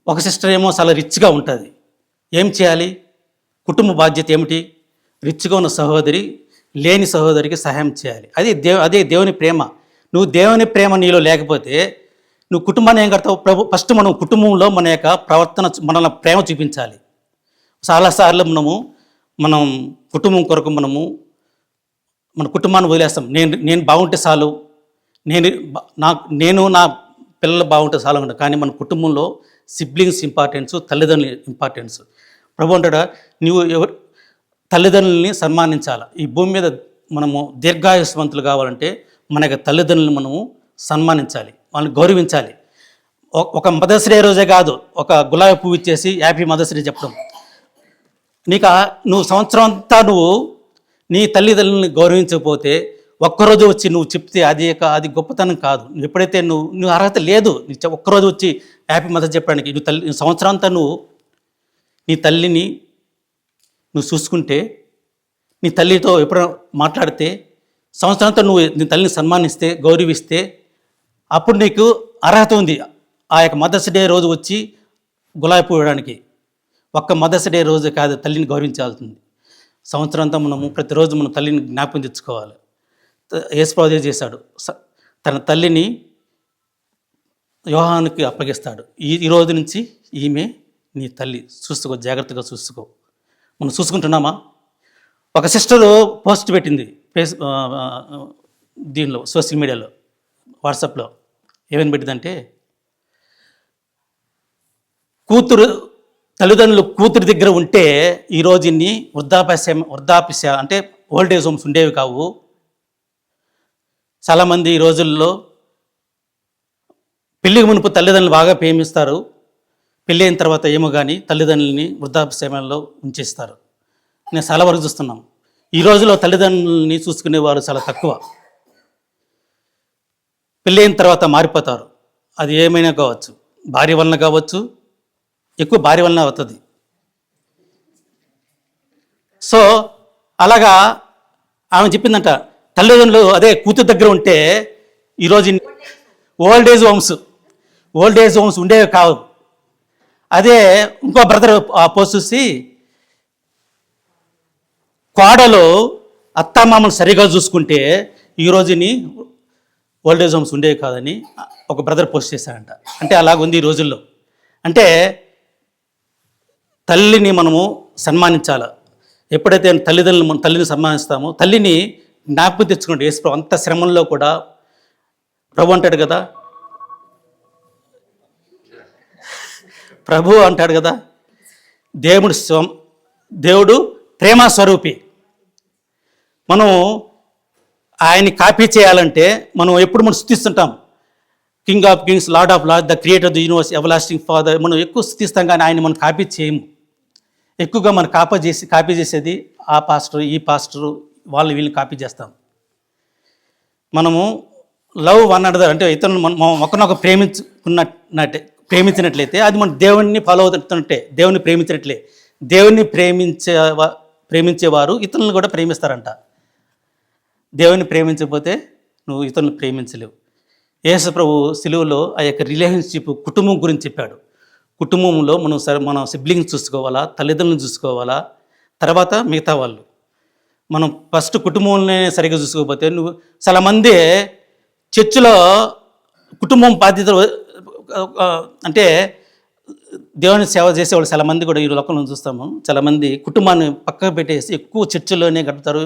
ఒక సిస్టర్ ఏమో చాలా రిచ్గా ఉంటుంది. ఏం చేయాలి? కుటుంబ బాధ్యత ఏమిటి? రిచ్గా ఉన్న సహోదరి లేని సహోదరికి సహాయం చేయాలి. అదే దేవుని ప్రేమ. నువ్వు దేవుని ప్రేమ నీలో లేకపోతే నువ్వు కుటుంబాన్ని ఏం కడతావు? ఫస్ట్ మనం కుటుంబంలో మన యొక్క ప్రవర్తన, మన ప్రేమ చూపించాలి. చాలాసార్లు మనం కుటుంబం కొరకు మన కుటుంబాన్ని వదిలేస్తాం. నేను బాగుంటే చాలు, నేను నా పిల్లలు బాగుంటే చాలు అంటారు. కానీ మన కుటుంబంలో సిబ్లింగ్స్ ఇంపార్టెన్స్, తల్లిదండ్రులు ఇంపార్టెన్స్. ప్రభు అంటాడా, నువ్వు తల్లిదండ్రులని సన్మానించాలి. ఈ భూమి మీద మనము దీర్ఘాయుష్మంతులు కావాలంటే మన యొక్క తల్లిదండ్రులను మనము సన్మానించాలి, వాళ్ళని గౌరవించాలి. ఒక మదర్స్ డే రోజే కాదు, ఒక గులాబీ పువ్వు ఇచ్చేసి హ్యాపీ మదర్స్ డే చెప్పడం. నువ్వు సంవత్సరం అంతా నీ తల్లిదండ్రులని గౌరవించకపోతే ఒక్కరోజు వచ్చి నువ్వు చెప్తే అది గొప్పతనం కాదు. ఎప్పుడైతే నువ్వు అర్హత లేదు, ఒక్కరోజు వచ్చి హ్యాపీ మదర్స్ చెప్పడానికి, నువ్వు సంవత్సరం అంతా నీ తల్లిని నువ్వు చూసుకుంటే, నీ తల్లితో ఎప్పుడైనా మాట్లాడితే, సంవత్సరం అంతా నువ్వు నీ తల్లిని సన్మానిస్తే, గౌరవిస్తే, అప్పుడు నీకు అర్హత ఉంది ఆ యొక్క మదర్స్ డే రోజు వచ్చి గులాబీ పువ్వు ఇవ్వడానికి. ఒక్క మదర్స్ డే రోజు కాదు, తల్లిని గౌరవించాల్సింది. సంవత్సరం అంతా ప్రతిరోజు మన తల్లిని జ్ఞాపకం తెచ్చుకోవాలి. యేసుప్రభు చేశాడు, తన తల్లిని యోహానుకి అప్పగిస్తాడు. ఈ రోజు నుంచి ఈమె నీ తల్లి, చూసుకో, జాగ్రత్తగా చూసుకో. మనం చూసుకుంటున్నామా? ఒక సిస్టరు పోస్ట్ పెట్టింది దీనిలో సోషల్ మీడియాలో, వాట్సాప్లో. ఏమని పెట్టిందంటే, తల్లిదండ్రులు కూతురు దగ్గర ఉంటే ఈరోజు ఇన్ని వృద్ధాప్య అంటే ఓల్డ్ ఏజ్ హోమ్స్ ఉండేవి కావు. చాలామంది ఈ రోజుల్లో పెళ్ళికి మునుపు తల్లిదండ్రులు బాగా ప్రేమిస్తారు, పెళ్ళి అయిన తర్వాత ఏమో కానీ తల్లిదండ్రులని వృద్ధాప్యలో ఉంచేస్తారు. నేను చాలా వరకు చూస్తున్నాం. ఈ రోజులో తల్లిదండ్రులని చూసుకునేవారు చాలా తక్కువ. పెళ్ళి అయిన తర్వాత మారిపోతారు. అది ఏమైనా కావచ్చు, భార్య వలన కావచ్చు, ఎక్కువ భార్య వలన అవుతుంది. సో అలాగా ఆమె చెప్పిందంట, తల్లిదండ్రులు అదే కూతురు దగ్గర ఉంటే ఈరోజు ఓల్డ్ ఏజ్ హోమ్స్ ఉండేవి కావు. అదే ఇంకో బ్రదర్ ఆ పోస్ట్ చూసి, కోడలు అత్తామామలు సరిగా చూసుకుంటే ఈరోజుని ఓల్డ్ ఏజ్ హోమ్స్ ఉండేవి కాదని ఒక బ్రదర్ పోస్ట్ చేశారంట. అంటే అలాగుంది ఈ రోజుల్లో. అంటే తల్లిని మనము సన్మానించాలి. ఎప్పుడైతే మన తల్లిని సన్మానిస్తామో, తల్లిని జ్ఞాపకం తెచ్చుకుంటే, యేసు అంత శ్రమంలో కూడా ప్రభు అంటాడు కదా, ప్రభు అంటాడు కదా, దేవుడు ప్రేమ స్వరూపి. మనం ఆయన్ని కాపీ చేయాలంటే మనం ఎప్పుడు మనం స్తుతిస్తుంటాం, king of kings, lord of lords, the creator of the universe, everlasting father. మనం ఎక్కువ స్తుతిస్తాం, కానీ ఆయన మనం కాపీ చేయము. ఎక్కువగా మనం కాపీ చేసేది ఆ పాస్టరు, ఈ పాస్టరు, వాళ్ళు వీళ్ళని కాపీ చేస్తాం. మనము లవ్ వన్ అనదర్, అంటే ఇతరులను మనం ఒకరినొక ప్రేమించినట్లయితే అది మన దేవుణ్ణి ఫాలో అవుతున్నట్టే, దేవుని ప్రేమించినట్లే. దేవుణ్ణి ప్రేమించేవారు ఇతరులను కూడా ప్రేమిస్తారంట. దేవుని ప్రేమించకపోతే నువ్వు ఇతరులను ప్రేమించలేవు. యేసు ప్రభు సిలువలో ఆ యొక్క రిలేషన్షిప్, కుటుంబం గురించి చెప్పాడు. కుటుంబంలో మన సిబ్లింగ్స్ చూసుకోవాలా, తల్లిదండ్రులను చూసుకోవాలా, తర్వాత మిగతా వాళ్ళు. మనం ఫస్ట్ కుటుంబంలోనే సరిగ్గా చూసుకోకపోతే నువ్వు చాలామంది చర్చిలో కుటుంబం బాధ్యతలు అంటే దేవుని సేవ చేసేవాళ్ళు చాలామంది కూడా ఈ లోకంలో చూస్తాము. చాలామంది కుటుంబాన్ని పక్కకు పెట్టేసి ఎక్కువ చర్చిలోనే గడుపుతారు,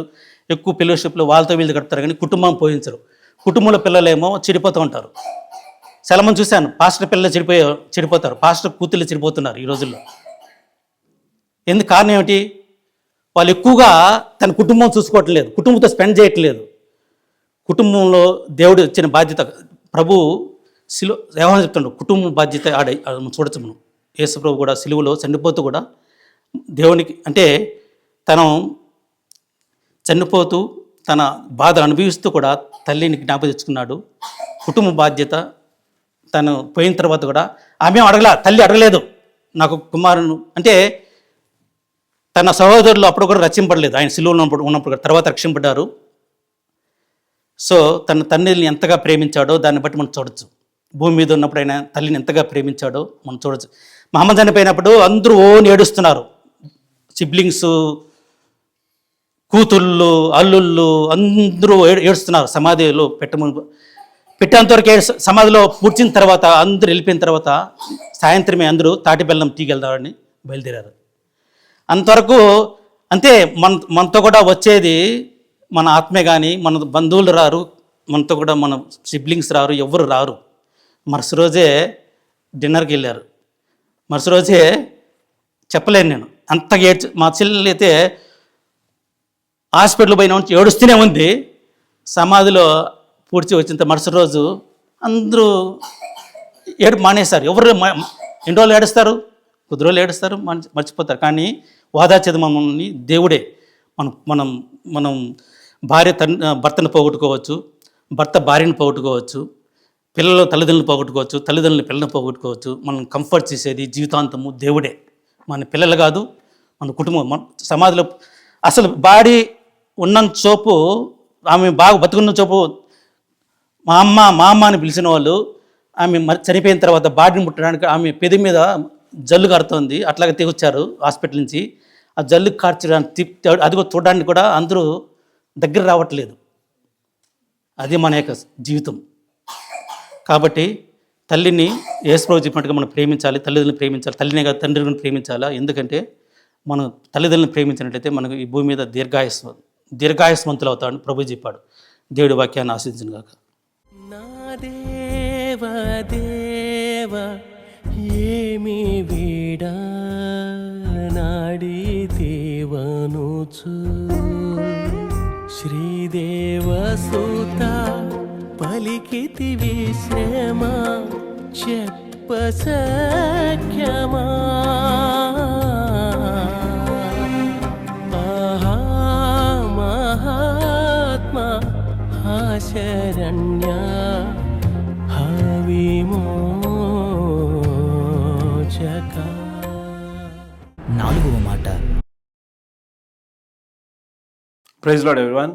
ఎక్కువ ఫెలోషిప్లో వాళ్ళతో వీళ్ళు గడుపుతారు, కానీ కుటుంబం పోయించరు. కుటుంబంలో పిల్లలేమో చెడిపోతూ ఉంటారు. చాలామంది చూశాను, పాస్టర్ పిల్లలు చెడిపోతారు, పాస్టర్ కూతుళ్ళు చెడిపోతున్నారు ఈ రోజుల్లో. ఎందుకు కారణం ఏమిటి? వాళ్ళు ఎక్కువగా తన కుటుంబం చూసుకోవట్లేదు, కుటుంబంతో స్పెండ్ చేయట్లేదు. కుటుంబంలో దేవుడు ఇచ్చిన బాధ్యత, ప్రభు ఏమని చెప్తుండ్రు, కుటుంబం బాధ్యత చూడొచ్చు మనం. యేసు ప్రభు కూడా సిలువలో చనిపోతూ కూడా దేవునికి అంటే తను చనిపోతూ తన బాధలు అనుభవిస్తూ కూడా తల్లిని జ్ఞాపకం తెచ్చుకున్నాడు. కుటుంబ బాధ్యత తను పోయిన తర్వాత కూడా ఆమె తల్లి అడగలేదు నాకు కుమారును, అంటే తన సహోదరులు అప్పుడు కూడా రక్షింపడలేదు. ఆయన సిలువలో ఉన్నప్పుడు కూడా తర్వాత రక్షింపడ్డారు. సో తన తండ్రిని ఎంతగా ప్రేమించాడో దాన్ని బట్టి మనం చూడొచ్చు. భూమి మీద ఉన్నప్పుడు ఆయన తల్లిని ఎంతగా ప్రేమించాడో మనం చూడొచ్చు. మహమ్మద్ చనిపోయినప్పుడు అందరూ ఏడుస్తున్నారు, సిబ్లింగ్స్, కూతుళ్ళు, అల్లుళ్ళు అందరూ ఏడుస్తున్నారు. సమాధిలో పెట్టేంతవరకు సమాధిలో పూడ్చిన తర్వాత అందరూ వెళ్ళిపోయిన తర్వాత సాయంత్రమే అందరూ తాటి బెల్లం టీకెళ్దామని బయలుదేరారు. అంతవరకు అంతే. మనతో కూడా వచ్చేది మన ఆత్మే, కానీ మన బంధువులు రారు, మనతో కూడా మన సిబ్లింగ్స్ రారు, ఎవరు రారు. మరుసటి రోజే డిన్నర్కి వెళ్ళారు. మరుసటి రోజే చెప్పలేను నేను, అంతగా మా చెల్లెలు అయితే హాస్పిటల్ పోయిన నుంచి ఏడుస్తూనే ఉంది. సమాధిలో పూడ్చి వచ్చిన మరుసటి రోజు అందరూ మానేశారు. ఎవరు ఎన్ని రోజులు ఏడుస్తారు? కొద్ది రోజులు ఏడుస్తారు, మర్చిపోతారు. కానీ వాదాచేది మమ్మల్ని దేవుడే. మనం భర్తను పోగొట్టుకోవచ్చు, భర్త భార్యను పోగొట్టుకోవచ్చు, పిల్లలు తల్లిదండ్రులు పోగొట్టుకోవచ్చు, తల్లిదండ్రులు పిల్లలను పోగొట్టుకోవచ్చు. మనం కంఫర్ట్ చేసేది జీవితాంతము దేవుడే, మన పిల్లలు కాదు, మన కుటుంబం. మన సమాధిలో అసలు బాడీ ఉన్నంత చోపు, ఆమె బాగా బతుకున్న చోపు మా అమ్మ అని పిలిచిన వాళ్ళు ఆమె చనిపోయిన తర్వాత బాడీని ముట్టడానికి ఆమె పెది మీద జల్లు కారుతోంది. అట్లాగే తెగొచ్చారు హాస్పిటల్ నుంచి. ఆ జల్లు కార్చడానికి అది కూడా చూడడానికి కూడా అందరూ దగ్గర రావట్లేదు. అది మన యొక్క జీవితం. కాబట్టి తల్లిని యేసు ప్రభు చెప్పినట్టుగా మనం ప్రేమించాలి, తల్లిదండ్రులను ప్రేమించాలి. తల్లినే కాదు తండ్రిని ప్రేమించాలా. ఎందుకంటే మనం తల్లిదండ్రులను ప్రేమించినట్లయితే మనకు ఈ భూమి మీద దీర్ఘాయుస్మంతులు అవుతామని ప్రభు చెప్పాడు. దేవుడి వాక్యాన్ని ఆశించును గాక. నా దేవ దేవ ఏమి వీడా నాడి దేవనుచు శ్రీదేవ సుత పలికితివి శ్రమ చెప్పసఖ్యమా ఆహా మహాత్మా శరణ్య విమోచక. 4వ మాట. Praise Lord, everyone.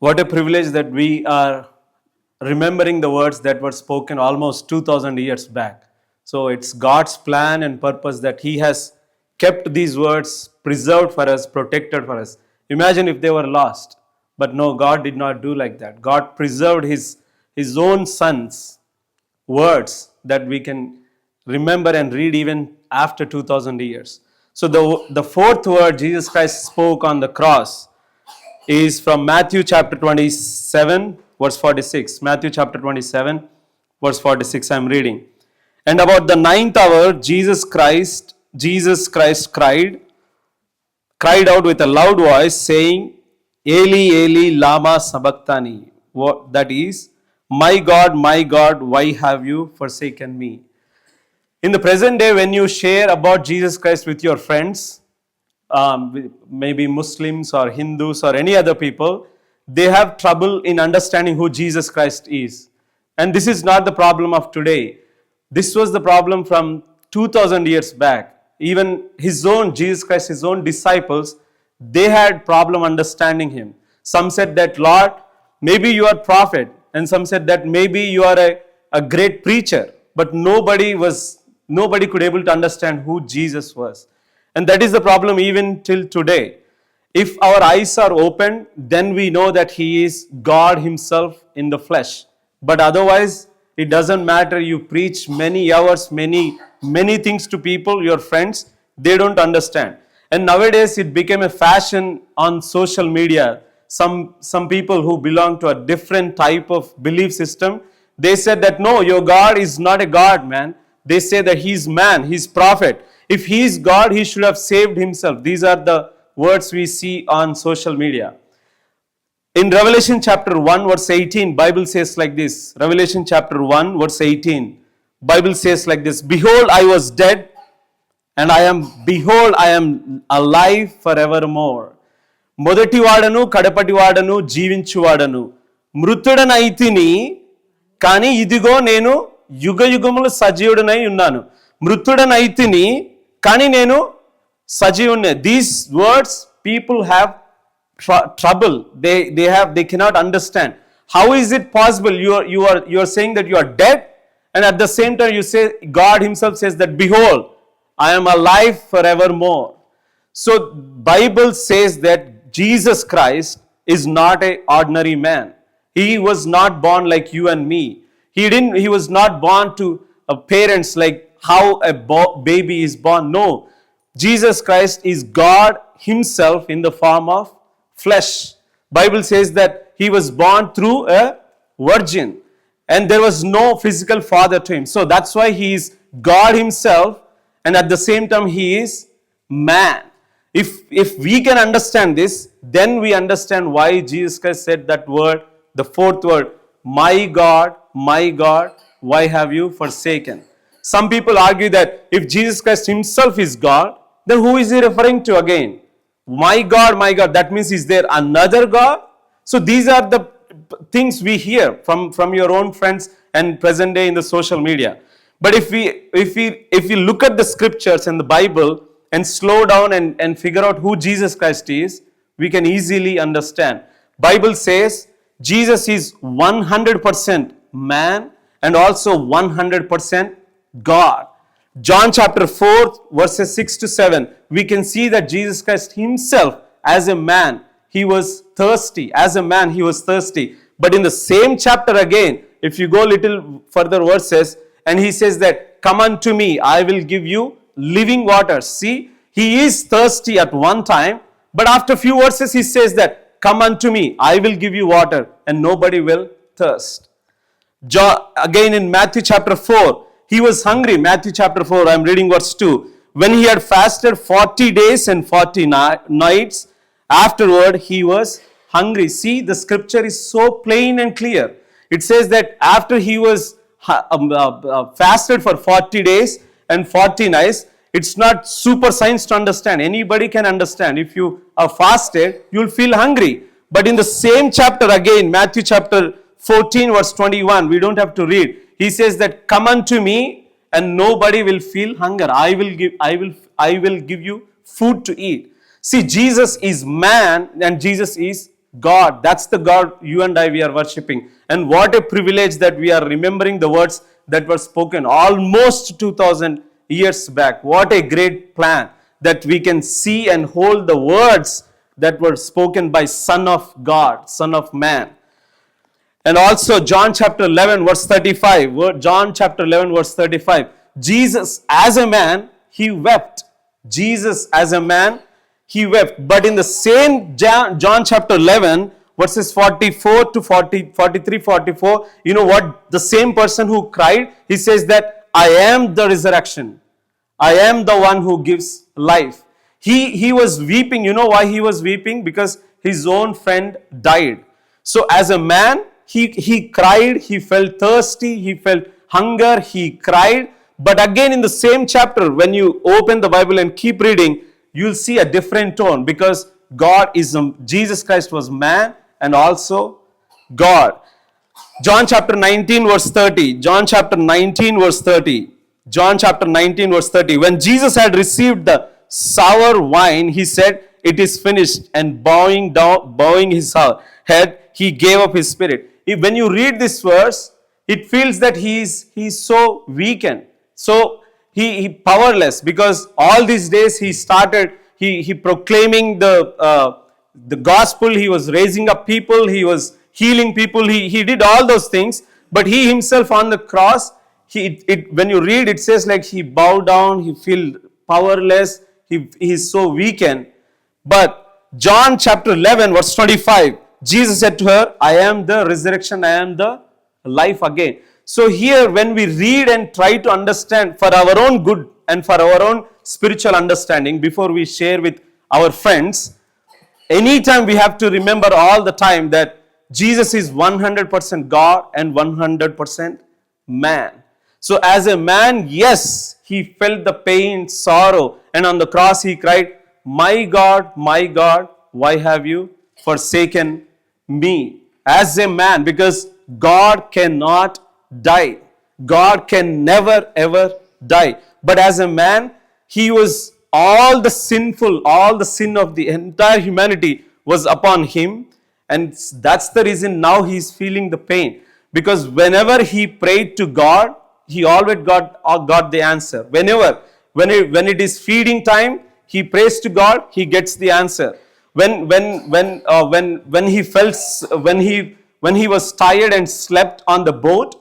What a privilege that we are remembering the words that were spoken almost 2000 years back. So it's God's plan and purpose that He has kept these words preserved for us, protected for us. Imagine if they were lost. But no, God did not do like that. God preserved His own Son's words that we can remember and read even after 2000 years. So the fourth word Jesus Christ spoke on the cross is from Matthew chapter 27 verse 46. Matthew chapter 27 verse 46 I am reading. And about the 9th hour Jesus Christ cried out with a loud voice saying, Eli Eli lama sabachthani. That is, my God, why have you forsaken me? In the present day, when you share about Jesus Christ with your friends, maybe Muslims or Hindus or any other people, they have trouble in understanding who Jesus Christ is. And this is not the problem of today. This was the problem from 2000 years back. Even Jesus Christ, His own disciples, they had problem understanding Him. Some said that, Lord, maybe you are prophet. And some said that maybe you are a great preacher. But nobody could able to understand who Jesus was. And that is the problem even till today. If our eyes are opened, then we know that He is God Himself in the flesh. But otherwise, it doesn't matter. You preach many hours, many things to people, your friends, they don't understand. And nowadays, it became a fashion on social media. Some people who belong to a different type of belief system, they said that no, your God is not a God, man. They say that He's man, He's prophet. If He is God, He should have saved Himself. These are the words we see on social media. In Revelation chapter 1 verse 18, Bible says like this. Revelation chapter 1 verse 18, Bible says like this. Behold, I was dead, and I am alive forevermore. మొదటివాడను కడపటివాడను జీవించువాడను మృతుడనైతిని, కానీ ఇదిగో నేను యుగయుగములు సజీవుడనై ఉన్నాను. మృతుడనైతిని, కానీ నేను సజీవునే. These words people have trouble. They cannot understand. How is it possible? You are saying that you are dead, and at the same time you say God Himself says that, behold, I am alive forevermore. So Bible says that Jesus Christ is not an ordinary man. He was not born like you and me. He was not born to parents like how a baby is born. No. Jesus Christ is God Himself in the form of flesh. Bible says that He was born through a virgin, and there was no physical father to Him. So that's why He is God Himself, and at the same time He is man. If we can understand this, then we understand why Jesus Christ said that word, the fourth word, my God, why have you forsaken? Some people argue that if Jesus Christ Himself is God, then who is He referring to again? My God, that means is there another God? So these are the things we hear from your own friends and present day in the social media. But if we look at the scriptures and the Bible and slow down and figure out who Jesus Christ is, we can easily understand. Bible says Jesus is 100% man and also 100% God. John chapter 4 verses 6 to 7, we can see that Jesus Christ Himself as a man, He was thirsty. As a man, He was thirsty. But in the same chapter again, if you go little further verses, and He says that, come unto me, I will give you living waters. See, He is thirsty at one time, but after few verses he says that, come unto me, I will give you water, and nobody will thirst. Again in Matthew chapter 4, he was hungry. Matthew chapter 4, I am reading verse 2. When he had fasted 40 days and 40 nights, afterward he was hungry. See, the scripture is so plain and clear. It says that after he was fasted for 40 days and 40 nights, it's not super science to understand. Anybody can understand. If you are fasted, you'll feel hungry. But in the same chapter again, Matthew chapter 14 verse 21, we don't have to read. He says that, come unto me and nobody will feel hunger. I will give you food to eat. See, Jesus is man and Jesus is God. That's the God you and I we are worshipping. And what a privilege that we are remembering the words that were spoken almost 2000 years back. What a great plan that we can see and hold the words that were spoken by Son of God, Son of Man. And also John chapter 11 verse 35. John chapter 11 verse 35. Jesus as a man, he wept. Jesus as a man, he wept. But in the same John chapter 11 verses 44 to 43, 44, you know what? The same person who cried, he says that I am the resurrection. I am the one who gives life. He was weeping. You know why he was weeping? Because his own friend died. So as a man, he cried, he felt thirsty, he felt hunger, he cried. But again in the same chapter, when you open the Bible and keep reading, you'll see a different tone, because Jesus Christ was man and also God. John chapter 19 verse 30. John chapter 19 verse 30. John chapter 19 verse 30. When Jesus had received the sour wine, he said, it is finished, and bowing his head, he gave up his spirit. When you read this verse, it feels that he's so weakened, so he powerless, because all these days he started he proclaiming the gospel. He was raising up people, he was healing people, he did all those things, but he himself on the cross, when you read, it says like he bowed down, he feel powerless, he is so weakened. But John chapter 11 verse 25, Jesus said to her, I am the resurrection, I am the life again. So here when we read and try to understand for our own good and for our own spiritual understanding, before we share with our friends, anytime we have to remember all the time that Jesus is 100% God and 100% man. So as a man, yes, he felt the pain, sorrow, and on the cross he cried, my God, why have you forsaken me? As a man, because God cannot die. God can never ever die. But as a man, he was all the sin of the entire humanity was upon him, and that's the reason now he is feeling the pain. Because whenever he prayed to God, he always got the answer. When it is feeding time, he prays to God, he gets the answer. When he was tired and slept on the boat,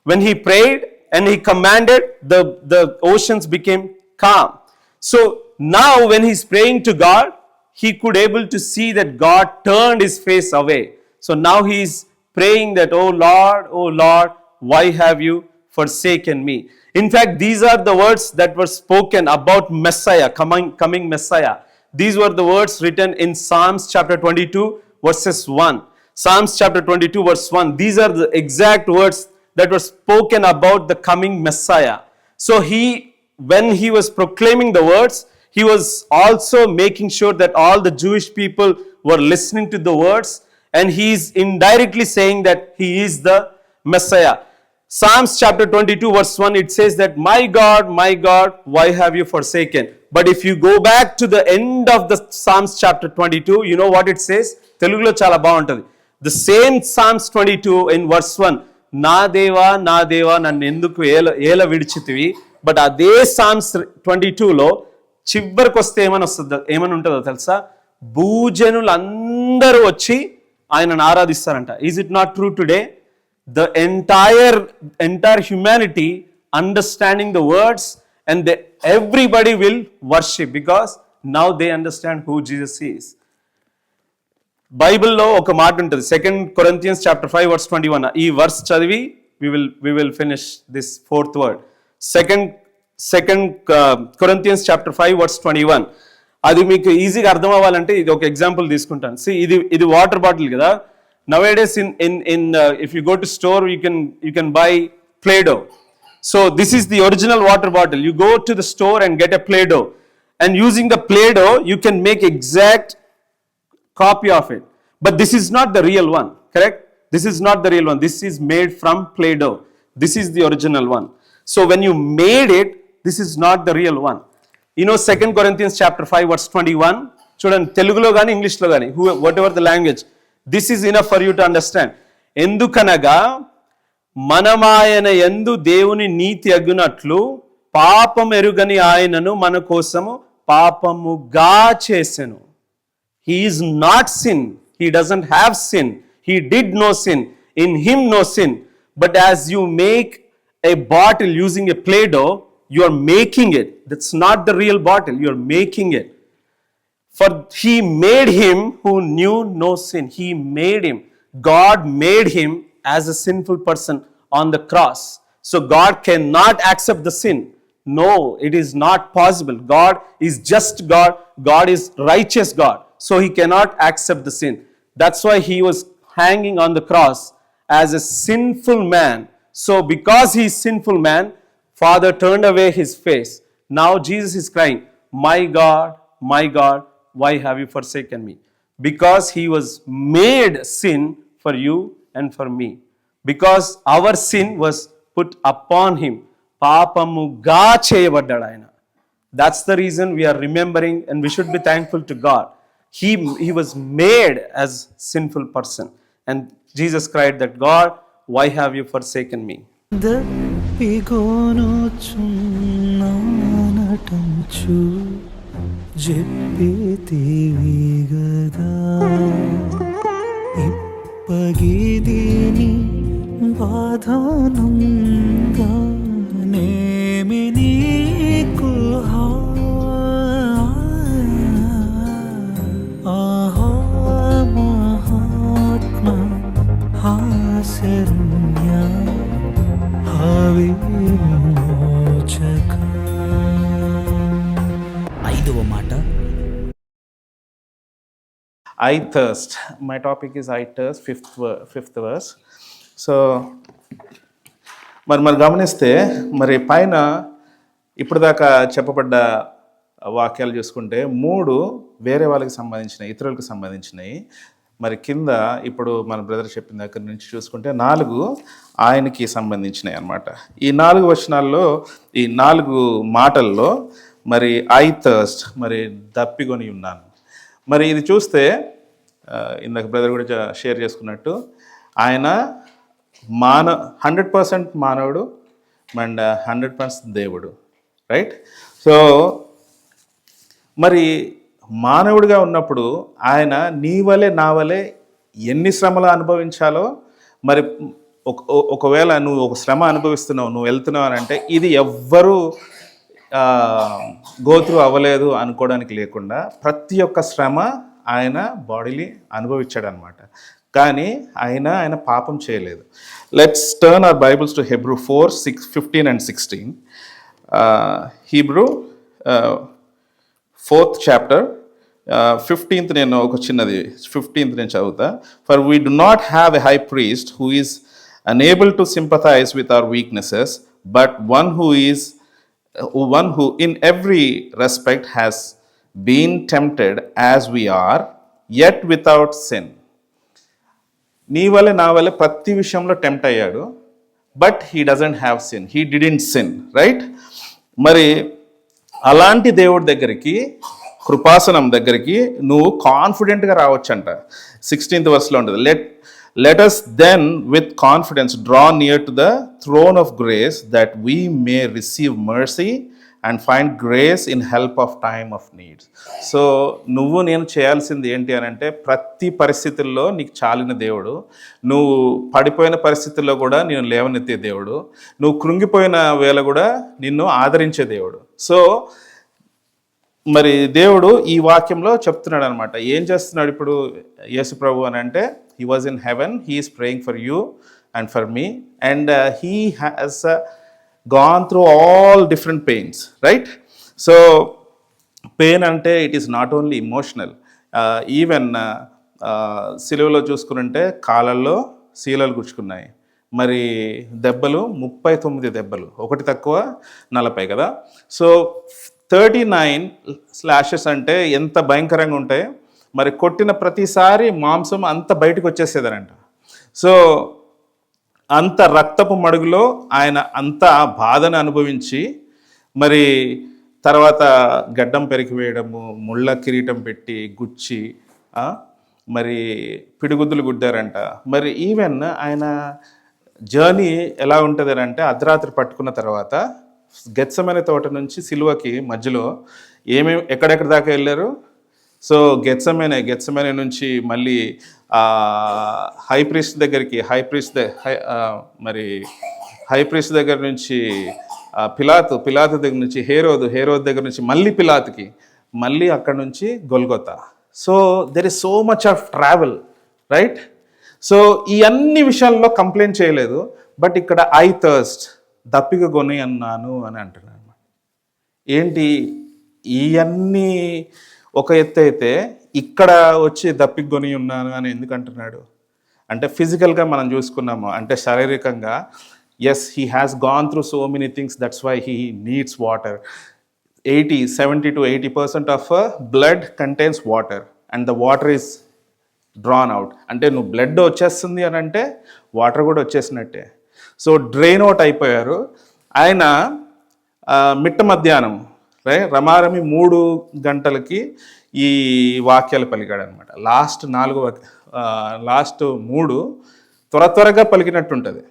when he prayed and he commanded, the oceans became calm. So now when he's praying to God, he could able to see that God turned his face away. So now he's praying that, oh Lord, why have you forsaken me? In fact, these are the words that were spoken about Messiah, coming Messiah. These were the words written in Psalms chapter 22 verses 1. Psalms chapter 22 verse 1. These are the exact words that were spoken about the coming Messiah. So when he was proclaiming the words, he was also making sure that all the Jewish people were listening to the words, and he is indirectly saying that he is the Messiah. Psalms chapter 22 verse 1, it says that, my God, why have you forsaken? But if you go back to the end of the Psalms chapter 22, you know what it says? Telugulo chala baaguntadi. The same Psalms 22 in verse 1, నా దేవా నన్ను ఎందుకు ఏల విడిచితివి. బట్ అదే Psalms 22లో చివరికి వస్తే ఏమని ఉంటుందో తెలుసా? భూజనులందరూ వచ్చి ఆయనను ఆరాధిస్తారంట. Is it not true today? The entire humanity understanding the words and everybody will worship because now they understand who Jesus is. బైబిల్లో ఒక మాట ఉంటుంది, 2 Corinthians chapter 5 verse 21. ఈ వర్స్ చదివి we will finish this fourth word. 2 Corinthians chapter 5 verse 21. అది మీకు ఈజీగా అర్థం అవ్వాలంటే ఇది ఒక ఎగ్జాంపుల్ తీసుకుంటాను. ఇది వాటర్ బాటిల్ కదా. Nowadays in if you go to store you can buy Play-Doh. So this is the original water bottle. You go to the store and get a Play-Doh, and using the Play-Doh you can make exact copy of it. But this is not the real one, correct? This is not the real one. This is made from Play-Doh. This is the original one. So when you made it, this is not the real one. You know 2 Corinthians chapter 5 verse 21. చూడండి, తెలుగులో కానీ ఇంగ్లీష్లో కానీ whatever the language, this is enough for you to understand. ఎందుకనగా మనమాయన యందు దేవుని నీతి అగునట్లు పాపం ఎరుగని ఆయనను మన కోసము పాపముగా చేసెను. He is not sin. He doesn't have sin. He did no sin. In him no sin. But as you make a bottle using a Play-Doh, you are making it. That's not the real bottle. You are making it. For he made him who knew no sin. He made him. God made him as a sinful person on the cross. So God cannot accept the sin. No, it is not possible. God is just God. God is righteous God. So he cannot accept the sin. That's why he was hanging on the cross as a sinful man. So because he is sinful man, Father turned away his face. Now Jesus is crying, my God, why have you forsaken me? Because he was made sin for you and for me. Because our sin was put upon him. Papamuga cheyabaddaడు ఆయన. That's the reason we are remembering, and we should be thankful to God. He was made as sinful person, and Jesus cried that, God, why have you forsaken me? దప్పిగోనుచున్నానటంచు చెప్పితివి గదా, ఇప్పగిదిని బాధనుందా నేమి నీకు ఆహా మహాత్మ హాశరణ్య హవిమోచక. ఐదవ మాట, I thirst. My topic is I thirst, fifth verse. So మరి గమనిస్తే మరి పైన ఇప్పుడు దాకా చెప్పబడ్డ వాక్యాలు చూసుకుంటే 3 వేరే వాళ్ళకి సంబంధించినవి, ఇతరులకు సంబంధించినవి. మరి కింద ఇప్పుడు మన బ్రదర్ చెప్పిన దగ్గర నుంచి చూసుకుంటే 4 ఆయనకి సంబంధించినవి అన్నమాట. ఈ 4 వచనాల్లో, ఈ 4 మాటల్లో మరి ఐ థర్స్ట్, మరి దప్పికొని ఉన్నాను. మరి ఇది చూస్తే ఇందాక బ్రదర్ కూడా షేర్ చేసుకున్నట్టు ఆయన 100% మానవుడు అండ్ 100% దేవుడు, రైట్? సో మరి మానవుడిగా ఉన్నప్పుడు ఆయన నీ వలె నా వలె ఎన్ని శ్రమలు అనుభవించాలో, మరి ఒకవేళ నువ్వు ఒక శ్రమ అనుభవిస్తున్నావు, నువ్వు వెళ్తున్నావు అని అంటే ఇది ఎవ్వరూ గోత్రు అవ్వలేదు అనుకోవడానికి లేకుండా ప్రతి ఒక్క శ్రమ ఆయన బాడీని అనుభవించాడు అనమాట. కానీ ఆయన పాపం చేయలేదు. Let's turn our Bibles to Hebrew 4:15 and 16. Hebrew 4th chapter 15th నేను ఒక చిన్నది 15th నేను చదువుతా. For we do not have a high priest who is unable to sympathize with our weaknesses, but one who in every respect has been tempted as we are, yet without sin. నీ వల్ల నా వల్ల ప్రతి విషయంలో టెంప్ట్ అయ్యాడు, but he doesn't have sin, he didn't sin, right? మరి అలాంటి దేవుడి దగ్గరికి, కృపాసనం దగ్గరికి నువ్వు కాన్ఫిడెంట్గా రావచ్చంట. 16th verse ఉంటుంది, let us then with confidence draw near to the throne of grace that we may receive mercy and find grace in help of time of needs. So నువ్వు నేను చేయాల్సింది ఏంటి అని అంటే, ప్రతి పరిస్థితుల్లో నీకు చాలిన దేవుడు, నువ్వు పడిపోయిన పరిస్థితుల్లో కూడా నేను లేవనెత్తే దేవుడు, నువ్వు కృంగిపోయిన వేళ కూడా నిన్ను ఆదరించే దేవుడు. సో మరి దేవుడు ఈ వాక్యంలో చెప్తున్నాడు అనమాట. ఏం చేస్తున్నాడు ఇప్పుడు యేసు ప్రభు అని అంటే, he was in heaven, he is praying for you and for me, and he has gone through all different pains, right? So pain ante it is not only emotional, even సిలువలో చూసుకుంటే కాళ్ళల్లో శీలలు గుచ్చుకున్నాయి, మరి దెబ్బలు 39 దెబ్బలు, ఒకటి తక్కువ 40 కదా. సో 39 స్లాషెస్ అంటే ఎంత భయంకరంగా ఉంటాయి. మరి కొట్టిన ప్రతిసారి మాంసం అంత బయటకు వచ్చేసేదనంట. సో అంత రక్తపు మడుగులో ఆయన అంత బాధను అనుభవించి, మరి తర్వాత గడ్డం పెరికివేయడము, ముళ్ళ కిరీటం పెట్టి గుచ్చి, మరి పిడిగుద్దులు గుద్దారంట. మరి ఈవెన్ ఆయన జర్నీ ఎలా ఉంటుంది అంటే, అర్ధరాత్రి పట్టుకున్న తర్వాత గెత్సెమనే తోట నుంచి సిలువకి మధ్యలో ఎక్కడెక్కడ దాకా వెళ్ళారు. సో గెత్సెమనే నుంచి మళ్ళీ హై ప్రీస్ట్ దగ్గరికి, మరి హై ప్రీస్ట్ దగ్గర నుంచి పిలాతు దగ్గర నుంచి హేరోదు దగ్గర నుంచి మళ్ళీ పిలాతుకి, మళ్ళీ అక్కడ నుంచి Golgotha. So there is so much of travel, right? So ఈ అన్ని విషయాల్లో కంప్లైంట్ చేయలేదు. బట్ ఇక్కడ ఐ థర్స్ట్, దప్పిక కొని అన్నాను అని అంటున్నాను. ఏంటి ఇవన్నీ ఒక ఎత్తు అయితే, ఇక్కడ వచ్చి దప్పికొని ఉన్నాను అని ఎందుకు అంటున్నాడు అంటే, ఫిజికల్గా మనం చూసుకున్నాము అంటే శారీరకంగా, as he has gone through so many things, that's why he needs water. 70 to 80% of blood contains water and the water is drawn out. అంటే నువ్వు బ్లడ్ వచ్చేస్తుంది అని అంటే వాటర్ కూడా వచ్చేసినట్టే. సో డ్రైన్ అవుట్ అయిపోయారు. ఆయన మిట్ట మధ్యాహ్నం రమారమి 3 గంటలకి ఈ వాక్యాలు పలికాడు అనమాట. లాస్ట్ 3 త్వరగా పలికినట్టుంటుంది,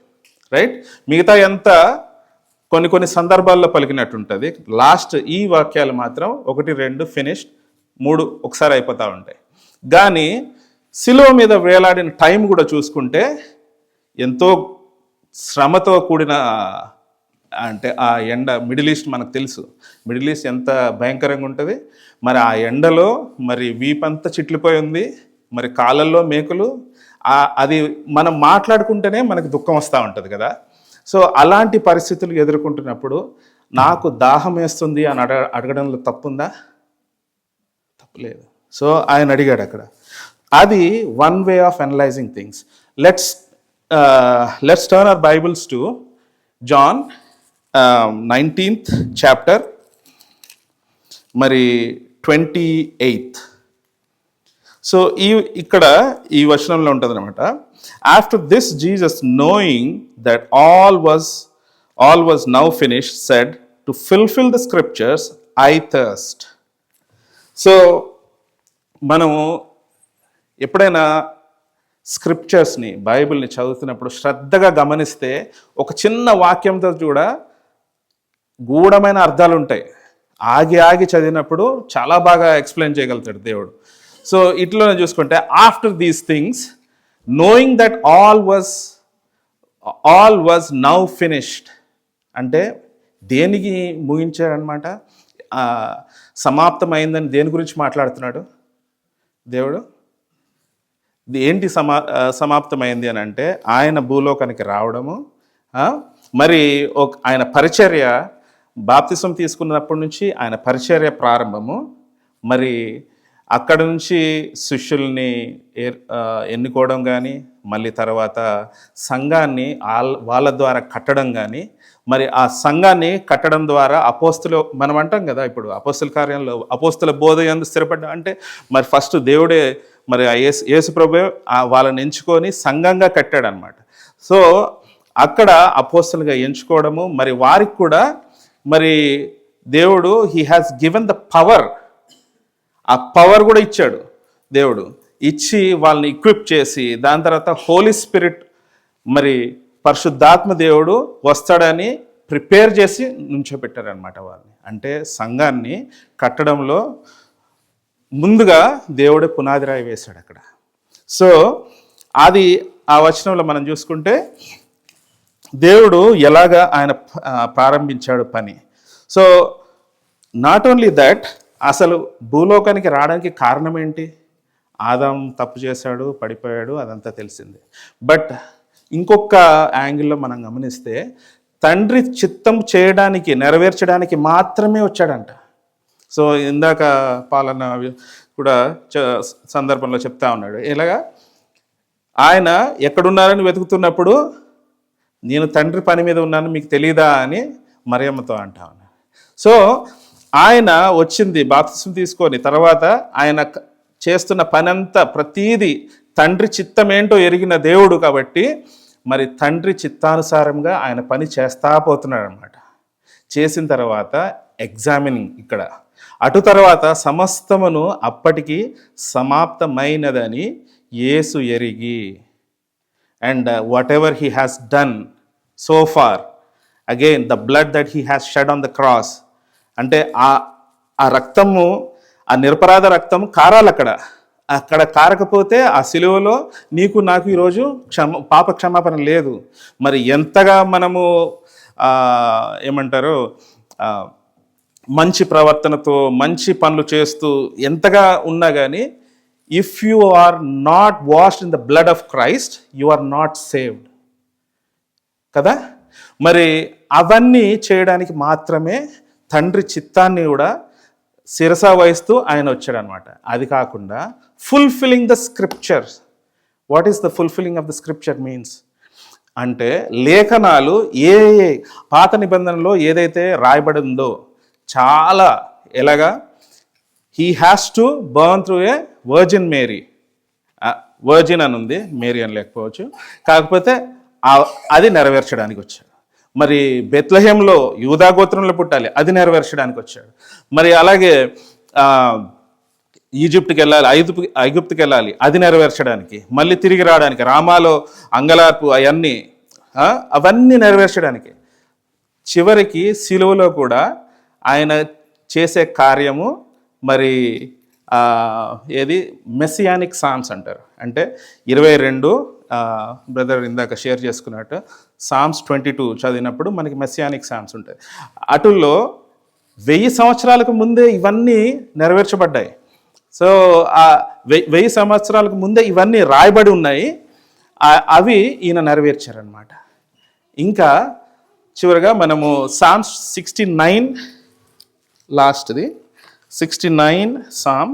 రైట్? మిగతా ఎంత కొన్ని సందర్భాల్లో పలికినట్టుంటుంది. లాస్ట్ ఈ వాక్యాలు మాత్రం 1, 2 ఫినిష్డ్, 3 ఒకసారి అయిపోతూ ఉంటాయి. కానీ సిలువ మీద వేలాడిన టైం కూడా చూసుకుంటే ఎంతో శ్రమతో కూడిన, అంటే ఆ ఎండ, మిడిల్ ఈస్ట్ మనకు తెలుసు, మిడిల్ ఈస్ట్ ఎంత భయంకరంగా ఉంటుంది. మరి ఆ ఎండలో మరి వీపంతా చిట్లిపోయి ఉంది, మరి కాళ్ళల్లో మేకులు, అది మనం మాట్లాడుకుంటేనే మనకు దుఃఖం వస్తూ ఉంటుంది కదా. సో అలాంటి పరిస్థితులు ఎదుర్కొంటున్నప్పుడు నాకు దాహం వేస్తుంది అని అడగడంలో తప్పుందా? తప్పులేదు. సో ఆయన అడిగాడు అక్కడ. అది one way of analyzing things. Let's turn our Bibles to John 19th chapter, మరి 28th. సో ఇక్కడ ఈ వచనంలో ఉంటుంది అనమాట. After this Jesus knowing that all was now finished said to fulfil the scriptures I thirst. So మనము ఎప్పుడైనా స్క్రిప్చర్స్ని, బైబిల్ని చదువుతున్నప్పుడు శ్రద్ధగా గమనిస్తే ఒక చిన్న వాక్యంతో కూడా గూఢమైన అర్థాలు ఉంటాయి. ఆగి చదివినప్పుడు చాలా బాగా ఎక్స్ప్లెయిన్ చేయగలుగుతాడు దేవుడు. సో ఇట్లా చూసుకుంటే, after these things knowing that all was now finished అంటే దేనికి ముగించాడనమాట? సమాప్తమైందని దేని గురించి మాట్లాడుతున్నాడు దేవుడు? ఏంటి సమాప్తమైంది అని అంటే, ఆయన భూలోకానికి రావడము, మరి ఆయన పరిచర్య, బాప్తిసం తీసుకున్నప్పటి నుంచి ఆయన పరిచర్య ప్రారంభము, మరి అక్కడ నుంచి శిష్యుల్ని ఎన్నుకోవడం కానీ, మళ్ళీ తర్వాత సంఘాన్ని వాళ్ళ ద్వారా కట్టడం కానీ, మరి ఆ సంఘాన్ని కట్టడం ద్వారా అపోస్తులు, మనం అంటాం కదా ఇప్పుడు అపోస్తుల కార్యంలో అపోస్తుల బోధ యందు స్థిరపడ్డా అంటే, మరి ఫస్ట్ దేవుడే, మరి యేసు ప్రభువే వాళ్ళని ఎంచుకొని సంఘంగా కట్టాడు అనమాట. సో అక్కడ అపోస్తులుగా ఎంచుకోవడము, మరి వారికి కూడా మరి దేవుడు he has given the power, ఆ పవర్ కూడా ఇచ్చాడు దేవుడు. ఇచ్చి వాళ్ళని ఎక్విప్ చేసి, దాని తర్వాత హోలీ స్పిరిట్, మరి పరిశుద్ధాత్మ దేవుడు వస్తాడని ప్రిపేర్ చేసి నుంచోబెట్టారనమాట వాళ్ళని. అంటే సంఘాన్ని కట్టడంలో ముందుగా దేవుడే పునాది రాయి వేశాడు అక్కడ. సో అది ఆ వచనంలో మనం చూసుకుంటే దేవుడు ఎలాగా ఆయన ప్రారంభించాడు పని. సో నాట్ ఓన్లీ దట్, అసలు భూలోకానికి రావడానికి కారణం ఏంటి? ఆదాం తప్పు చేశాడు, పడిపోయాడు, అదంతా తెలిసిందే. బట్ ఇంకొక యాంగిల్లో మనం గమనిస్తే తండ్రి చిత్తం చేయడానికి, నెరవేర్చడానికి మాత్రమే వచ్చాడంట. సో ఇందాక పాలన కూడా సందర్భంలో చెప్తా ఉన్నాడు, ఇలాగా ఆయన ఎక్కడున్నారని వెతుకుతున్నప్పుడు నేను తండ్రి పని మీద ఉన్నాను మీకు తెలీదా అని మరియమ్మతో అంటా ఉన్నాడు. సో ఆయన వచ్చింది బాప్తిసం తీసుకొని, తర్వాత ఆయన చేస్తున్న పని అంతా ప్రతీది తండ్రి చిత్తం ఏంటో ఎరిగిన దేవుడు కాబట్టి మరి తండ్రి చిత్తానుసారంగా ఆయన పని చేస్తా పోతున్నాడు అనమాట. చేసిన తర్వాత ఎగ్జామినింగ్ ఇక్కడ, అటు తర్వాత సమస్తమును అప్పటికి సమాప్తమైనదని యేసు ఎరిగి, and whatever he has done so far, again the blood that he has shed on the cross, అంటే ఆ రక్తము, ఆ నిరపరాధ రక్తము కారాలి అక్కడ కారకపోతే ఆ సిలువలో నీకు నాకు ఈరోజు పాప క్షమాపణ లేదు. మరి ఎంతగా మనము ఏమంటారు మంచి ప్రవర్తనతో మంచి పనులు చేస్తూ ఎంతగా ఉన్నా కానీ if you are not washed in the blood of Christ you are not saved కదా. మరి అవన్నీ చేయడానికి మాత్రమే తండ్రి చిత్తాన్ని కూడా శిరస వహిస్తూ ఆయన వచ్చాడు అనమాట. అది కాకుండా fulfilling the scriptures. What is the fulfilling of the scripture means అంటే లేఖనాలు ఏ పాత నిబంధనలో ఏదైతే రాయబడి ఉందో చాలా ఎలాగా he has to burn through a virgin Mary. Virgin అని ఉంది, మేరీ అని లేకపోవచ్చు, కాకపోతే అది నెరవేర్చడానికి వచ్చాడు. మరి బెత్లెహేంలో యూదా గోత్రంలో పుట్టాలి, అది నెరవేర్చడానికి వచ్చాడు. మరి అలాగే ఈజిప్ట్కి వెళ్ళాలి, ఐగుప్తుకి వెళ్ళాలి, అది నెరవేర్చడానికి, మళ్ళీ తిరిగి రావడానికి, రామాలో అంగలార్పు అవన్నీ నెరవేర్చడానికి. చివరికి సిలువలో కూడా ఆయన చేసే కార్యము మరి ఏది మెస్సియానిక్ సామ్స్ అంటారు. అంటే 22 బ్రదర్ ఇందాక షేర్ చేసుకున్నట్టు సామ్స్ 22 చదివినప్పుడు మనకి మెస్సియానిక్ సామ్స్ ఉంటాయి. అటుల్లో 1000 సంవత్సరాలకు ముందే ఇవన్నీ నెరవేర్చబడ్డాయి. సో ఆ 1000 సంవత్సరాలకు ముందే ఇవన్నీ రాయబడి ఉన్నాయి, అవి ఈయన నెరవేర్చారనమాట. ఇంకా చివరిగా మనము సామ్స్ 69 లాస్ట్ది 69 సామ్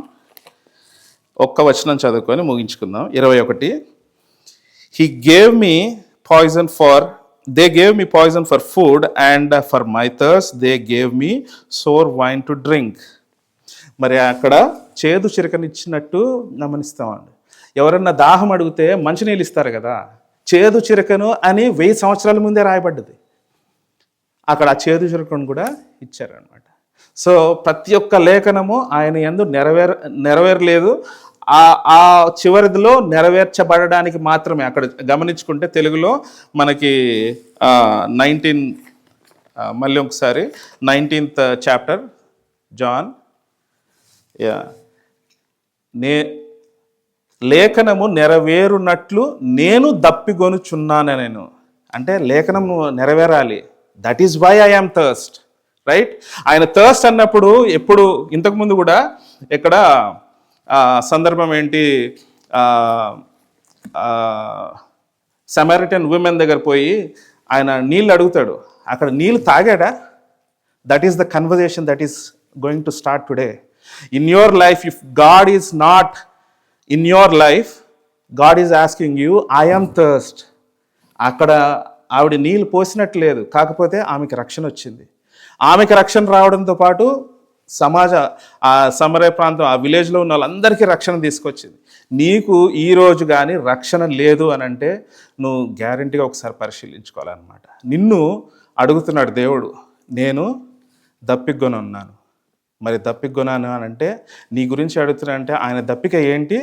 ఒక్క వచనం చదువుకొని ముగించుకుందాం. 21 He gave me poison they gave me poison for food, and for my thirst they gave me sour wine to drink. మరి అక్కడ చేదు చిరకనిచ్చినట్టు గమనిస్తామండి. ఎవరన్నా దాహం అడిగితే మంచినీళ్ళు ఇస్తారు కదా, చేదు చిరకను అని 1000 సంవత్సరాల ముందే రాయబడ్డది. అక్కడ ఆ చేదు చిరకను కూడా ఇచ్చారనమాట. సో ప్రతి ఒక్క లేఖనము ఆయన యందు నెరవేరలేదు, ఆ చివరిదిలో నెరవేర్చబడడానికి మాత్రమే. అక్కడ గమనించుకుంటే తెలుగులో మనకి 19 మళ్ళీ ఒకసారి 19th చాప్టర్ జాన్, లేఖనము నెరవేరునట్లు నేను దప్పిగొనుచున్నాను. నేను అంటే లేఖనము నెరవేరాలి, that is why I am thirst, right. ఆయన థర్స్ట్ అన్నప్పుడు ఎప్పుడు ఇంతకుముందు కూడా ఇక్కడ సందర్భం ఏంటి, సమరిటన్ ఉమెన్ దగ్గర పోయి ఆయన నీళ్ళు అడుగుతాడు, అక్కడ నీళ్ళు తాగాడా? That is the conversation that is going to start today in your life. If God is not in your life, God is asking you I am thirst. అక్కడ ఆవిడ నీళ్ళు పోసినట్టు లేదు, కాకపోతే ఆమెకి రక్షణ వచ్చింది. ఆమెకి రక్షణ రావడంతో పాటు ఆ సమరయ ప్రాంతం, ఆ విలేజ్లో ఉన్న వాళ్ళందరికీ రక్షణ తీసుకొచ్చింది. నీకు ఈరోజు కానీ రక్షణ లేదు అని అంటే నువ్వు గ్యారంటీగా ఒకసారి పరిశీలించుకోవాలన్నమాట. నిన్ను అడుగుతున్నాడు దేవుడు, నేను దప్పిగొని ఉన్నాను. మరి దప్పిగొనాను అని అంటే నీ గురించి అడుగుతున్నా అంటే ఆయన దప్పిక ఏంటి?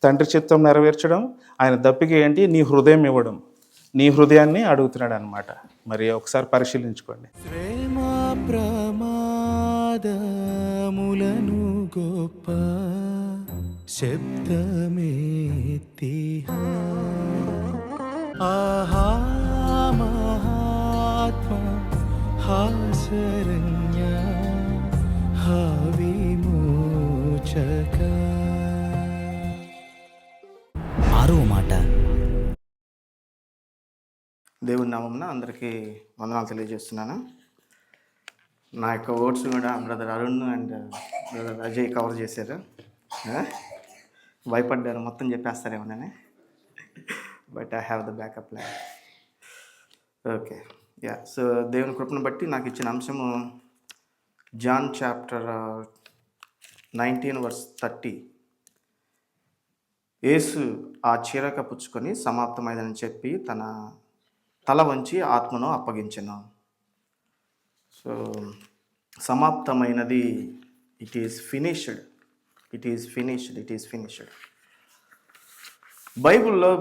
తండ్రి చిత్తం నెరవేర్చడం. ఆయన దప్పిక ఏంటి? నీ హృదయం ఇవ్వడం. నీ హృదయాన్ని అడుగుతున్నాడు అనమాట. మరి ఒకసారి పరిశీలించుకోండి. ప్రేమ ప్రమాదములను గొప్ప శబ్దమేతిహ ఆహా మహాత్మ హాసరణ్య హవిమోచక. 6వ మాట. దేవుని నామమున అందరికీ వందనాలు తెలియజేస్తున్నాను. నా యొక్క వర్డ్స్ కూడా brother Arun and brother Ajay cover చేశారు. భయపడ్డారు మొత్తం చెప్పేస్తారేమోనని, but I have the backup plan. Okay, yeah. So దేవుని కృపను బట్టి నాకు ఇచ్చిన అంశము జాన్ చాప్టర్ 19:30. యేసు ఆ చీరక పుచ్చుకొని సమాప్తమైందని చెప్పి తన తల వంచి ఆత్మను అప్పగించెను. సో సమాప్తమైనది, it is finished, it is finished, it is finished. బైబిల్లో